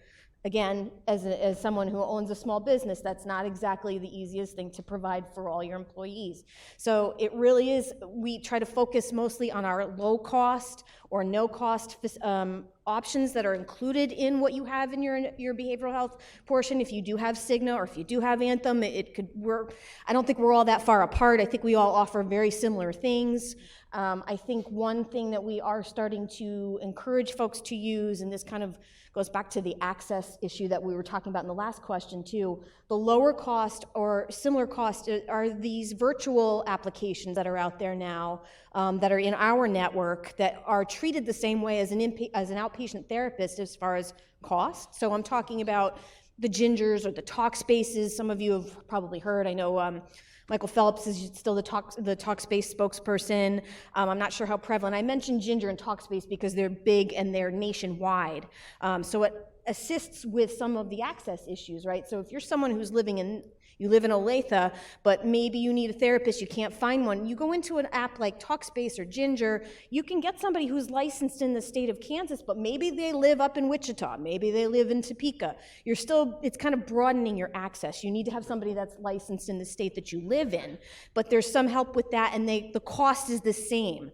[SPEAKER 15] Again, as someone who owns a small business, that's not exactly the easiest thing to provide for all your employees. So it really is, we try to focus mostly on our low cost or no cost options that are included in what you have in your behavioral health portion. If you do have Cigna or if you do have Anthem, it could work. I don't think we're all that far apart. I think we all offer very similar things. I think one thing that we are starting to encourage folks to use, and this kind of goes back to the access issue that we were talking about in the last question too, the lower cost or similar cost are these virtual applications that are out there now that are in our network that are treated the same way as an outpatient therapist as far as cost. So I'm talking about the Gingers or the Talkspaces. Some of you have probably heard. I know Michael Phelps is still the Talkspace spokesperson. I'm not sure how prevalent. I mentioned Ginger and Talkspace because they're big and they're nationwide. So it assists with some of the access issues, right? So if you're someone who's you live in Olathe, but maybe you need a therapist, you can't find one, you go into an app like Talkspace or Ginger, you can get somebody who's licensed in the state of Kansas, but maybe they live up in Wichita, maybe they live in Topeka. It's kind of broadening your access. You need to have somebody that's licensed in the state that you live in, but there's some help with that, and the cost is the same.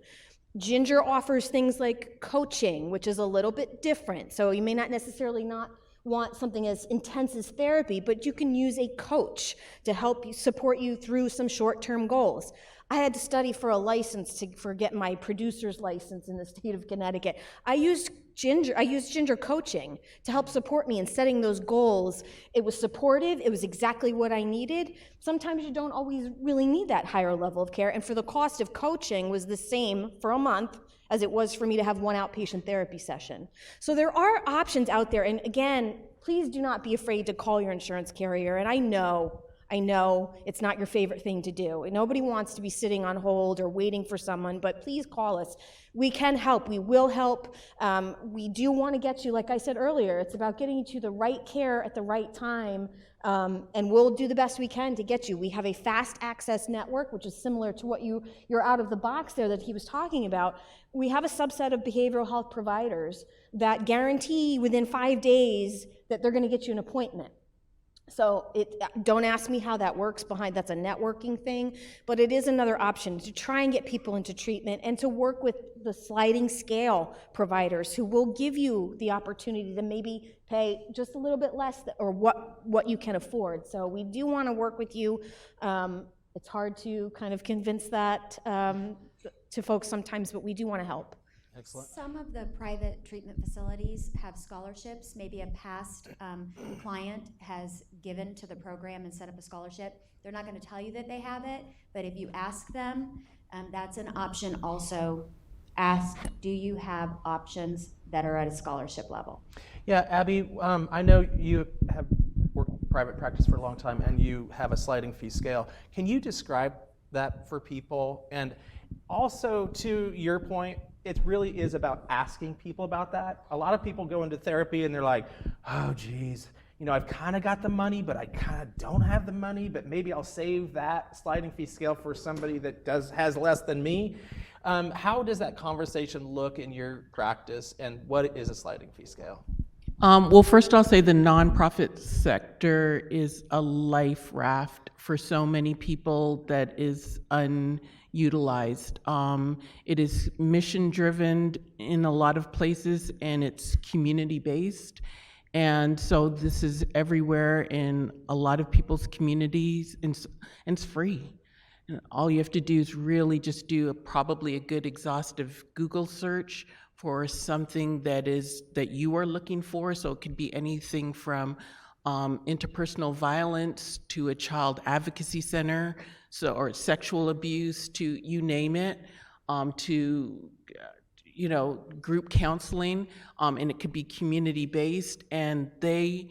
[SPEAKER 15] Ginger offers things like coaching, which is a little bit different. So you may not necessarily want something as intense as therapy, but you can use a coach to help you support you through some short-term goals. I had to study for a license for getting my producer's license in the state of Connecticut. I used Ginger coaching to help support me in setting those goals. It was supportive, it was exactly what I needed. Sometimes you don't always really need that higher level of care, and for the cost of coaching was the same for a month as it was for me to have one outpatient therapy session. So there are options out there, and again, please do not be afraid to call your insurance carrier, and I know it's not your favorite thing to do. Nobody wants to be sitting on hold or waiting for someone, but please call us. We can help, we will help. We do want to get you, like I said earlier, it's about getting you to the right care at the right time, and we'll do the best we can to get you. We have a fast access network, which is similar to what you're out of the box there that he was talking about. We have a subset of behavioral health providers that guarantee within 5 days that they're going to get you an appointment. So don't ask me how that works that's a networking thing, but it is another option to try and get people into treatment and to work with the sliding scale providers who will give you the opportunity to maybe pay just a little bit less or what you can afford. So we do want to work with you. It's hard to kind of convince that to folks sometimes, but we do want to help.
[SPEAKER 16] Excellent. Some of the private treatment facilities have scholarships. Maybe a past client has given to the program and set up a scholarship. They're not going to tell you that they have it, but if you ask them, that's an option also. Ask, do you have options that are at a scholarship level?
[SPEAKER 3] Yeah, Abby, I know you have worked private practice for a long time and you have a sliding fee scale. Can you describe that for people? And also, to your point, it really is about asking people about that. A lot of people go into therapy and they're like, oh geez, I've kind of got the money, but I kind of don't have the money, but maybe I'll save that sliding fee scale for somebody that has less than me. How does that conversation look in your practice, and what is a sliding fee scale?
[SPEAKER 14] Well, first I'll say the nonprofit sector is a life raft for so many people that is unutilized. It is mission-driven in a lot of places, and it's community-based. And so this is everywhere in a lot of people's communities, and it's free. And all you have to do is really just do probably a good exhaustive Google search for something that you are looking for. So it could be anything from interpersonal violence to a child advocacy center, or sexual abuse, to you name it, to group counseling, and it could be community-based, and they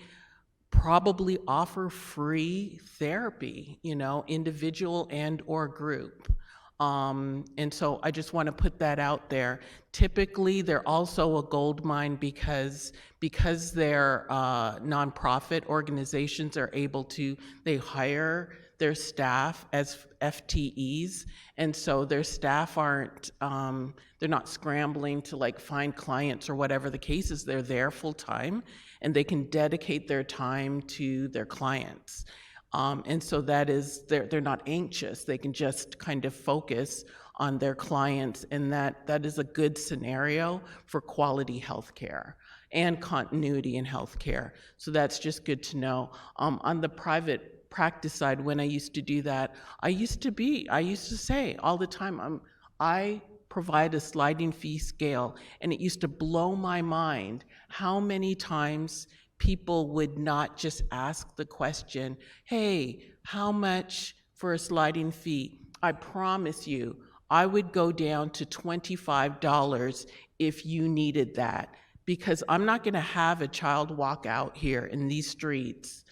[SPEAKER 14] probably offer free therapy, individual and or group. And so I just want to put that out there. Typically, they're also a gold mine because they're nonprofit organizations are able to, they hire their staff as FTEs, and so their staff aren't, they're not scrambling to find clients or whatever the case is. They're there full time, and they can dedicate their time to their clients. And so that is, they're not anxious. They can just kind of focus on their clients, and that is a good scenario for quality healthcare and continuity in healthcare. So that's just good to know. On the private practice side, when I used to do that, I used to say all the time, I provide a sliding fee scale, and it used to blow my mind how many times people would not just ask the question, hey, how much for a sliding fee? I promise you, I would go down to $25 if you needed that, because I'm not gonna have a child walk out here in these streets,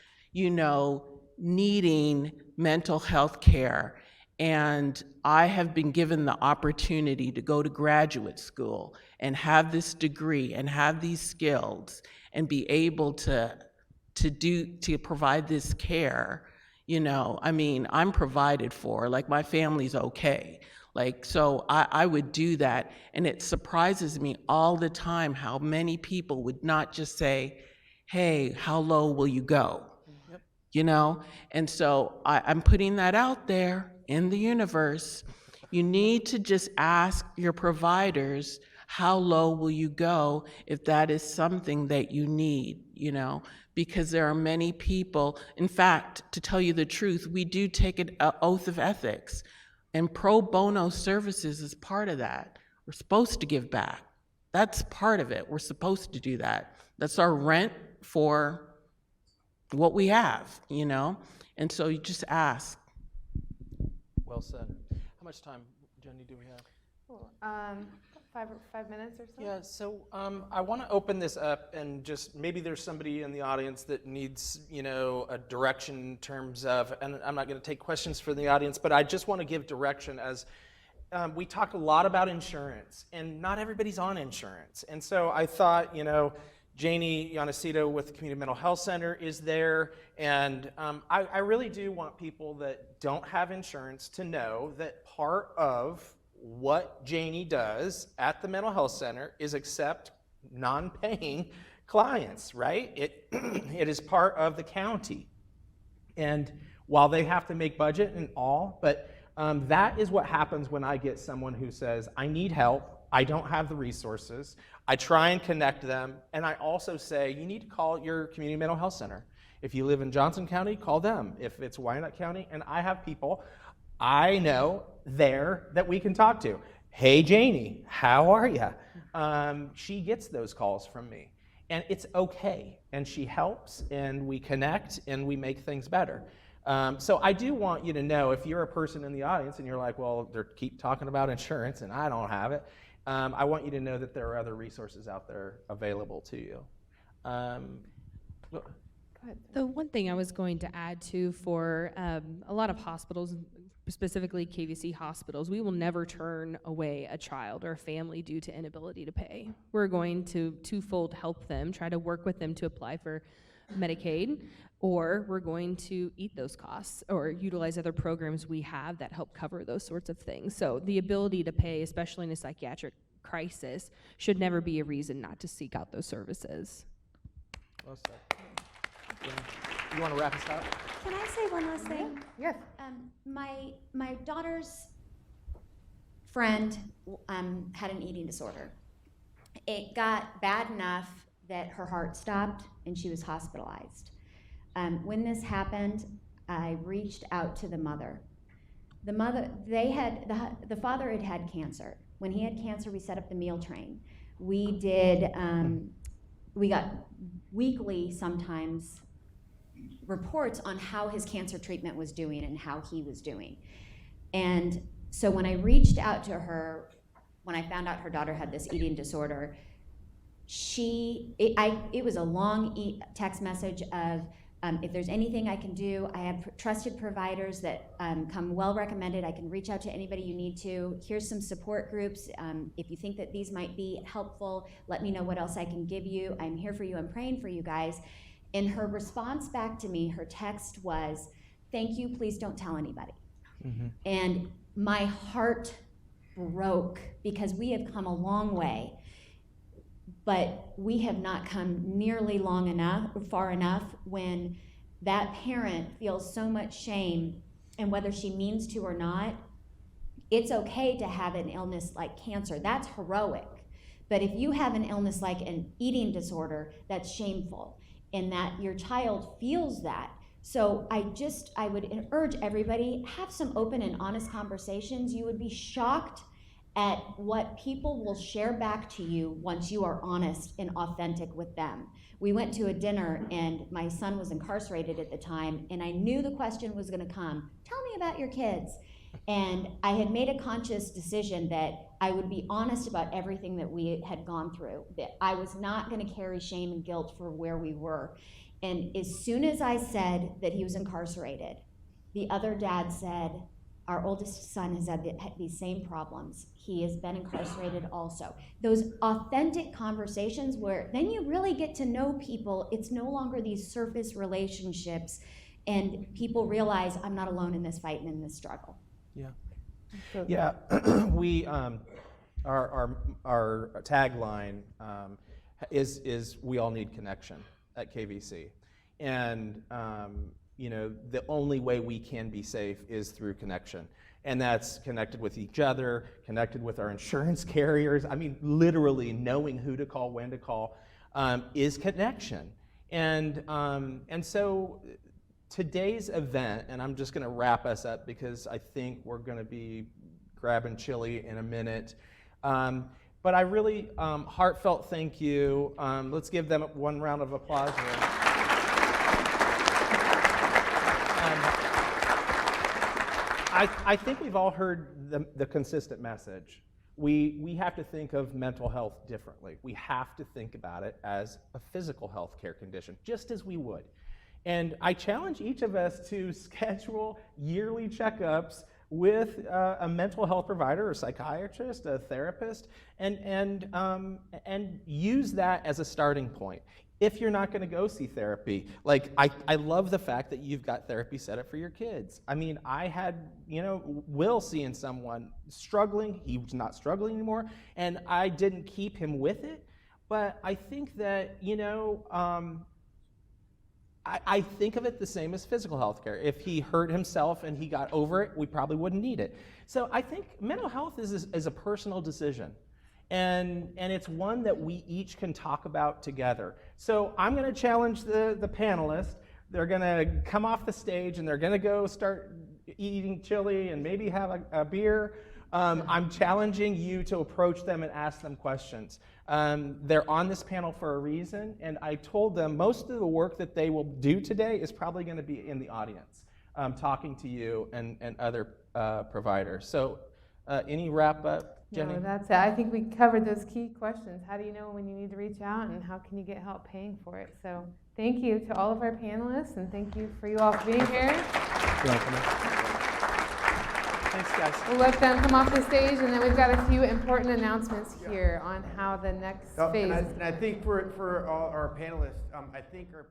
[SPEAKER 14] needing mental health care. And I have been given the opportunity to go to graduate school and have this degree and have these skills and be able to provide this care. I'm provided for, my family's okay. So I would do that. And it surprises me all the time how many people would not just say, hey, how low will you go? And so I'm putting that out there in the universe. You need to just ask your providers, how low will you go if that is something that you need, because there are many people. In fact, to tell you the truth, we do take an oath of ethics. And pro bono services is part of that. We're supposed to give back. That's part of it. We're supposed to do that. That's our rent for what we have, you know? And so you just ask.
[SPEAKER 3] Well said. How much time, Jenny, do we have?
[SPEAKER 5] Cool. 5 minutes or so?
[SPEAKER 3] Yeah, so I want to open this up, and just maybe there's somebody in the audience that needs, you know, a direction in terms of, and I'm not going to take questions from the audience, but I just want to give direction as we talked a lot about insurance, and not everybody's on insurance. And so I thought, you know, Janie Yannacito with the Community Mental Health Center is there, and I really do want people that don't have insurance to know that part of what Janie does at the mental health center is accept non-paying clients, right? It is part of the county. And while they have to make budget and all, but that is what happens when I get someone who says, I need help, I don't have the resources, I try and connect them, and I also say, you need to call your community mental health center. If you live in Johnson County, call them. If it's Wyandotte County, and I have people I know there that we can talk to. Hey, Janie, how are you? She gets those calls from me, and it's okay, and she helps, and we connect, and we make things better. So I do want you to know, if you're a person in the audience and you're like, well, they keep talking about insurance and I don't have it, I want you to know that there are other resources out there available to you.
[SPEAKER 12] The one thing I was going to add to, for a lot of hospitals, specifically KVC hospitals, we will never turn away a child or a family due to inability to pay. We're going to twofold help them, try to work with them to apply for Medicaid, or we're going to eat those costs or utilize other programs we have that help cover those sorts of things. So the ability to pay, especially in a psychiatric crisis, should never be a reason not to seek out those services.
[SPEAKER 3] Well said. You want to wrap us up?
[SPEAKER 16] Can I say one last thing?
[SPEAKER 5] Yes.
[SPEAKER 16] My daughter's friend had an eating disorder. It got bad enough that her heart stopped and she was hospitalized. When this happened, I reached out to the mother. The father had cancer. When he had cancer, we set up the meal train. We got weekly, sometimes, reports on how his cancer treatment was doing and how he was doing. And so when I reached out to her, when I found out her daughter had this eating disorder, it was a long text message of, if there's anything I can do, I have trusted providers that come well recommended. I can reach out to anybody you need to. Here's some support groups. If you think that these might be helpful, let me know what else I can give you. I'm here for you. I'm praying for you guys. And her response back to me, her text was, thank you, please don't tell anybody. Mm-hmm. And my heart broke, because we have come a long way, but we have not come nearly far enough when that parent feels so much shame, and whether she means to or not, it's okay to have an illness like cancer. That's heroic. But if you have an illness like an eating disorder, that's shameful. And that your child feels that. So I would urge everybody, have some open and honest conversations. You would be shocked at what people will share back to you once you are honest and authentic with them. We went to a dinner, and my son was incarcerated at the time, and I knew the question was gonna come, tell me about your kids. And I had made a conscious decision that I would be honest about everything that we had gone through, that I was not going to carry shame and guilt for where we were. And as soon as I said that he was incarcerated, the other dad said, our oldest son has had these same problems. He has been incarcerated also. Those authentic conversations where then you really get to know people. It's no longer these surface relationships, and people realize I'm not alone in this fight and in this struggle.
[SPEAKER 3] Yeah. Yeah. We our tagline is we all need connection at KVC, and you know, the only way we can be safe is through connection, and that's connected with each other, connected with our insurance carriers. I mean, literally knowing who to call, when to call, is connection, and so today's event, and I'm just going to wrap us up because I think we're going to be grabbing chili in a minute. But I really heartfelt thank you. Let's give them one round of applause. I think we've all heard the consistent message. We have to think of mental health differently. We have to think about it as a physical health care condition, just as we would. And I challenge each of us to schedule yearly checkups with a mental health provider, a psychiatrist, a therapist, and use that as a starting point. If you're not going to go see therapy, like I love the fact that you've got therapy set up for your kids. I mean, I had, Will seeing someone struggling, he was not struggling anymore, and I didn't keep him with it, but I think that, I think of it the same as physical health care. If he hurt himself and he got over it, we probably wouldn't need it. So I think mental health is a personal decision. And it's one that we each can talk about together. So I'm going to challenge the panelists. They're going to come off the stage and they're going to go start eating chili and maybe have a beer. I'm challenging you to approach them and ask them questions. They're on this panel for a reason, and I told them most of the work that they will do today is probably going to be in the audience, talking to you and other providers. So any wrap up? Jenny?
[SPEAKER 5] No, that's it. I think we covered those key questions. How do you know when you need to reach out, and how can you get help paying for it? So thank you to all of our panelists, and thank you for you all for being here.
[SPEAKER 3] Thanks, guys.
[SPEAKER 5] We'll let them come off the stage, and then we've got a few important announcements here on how the next phase is.
[SPEAKER 4] And I think for all our panelists, I think our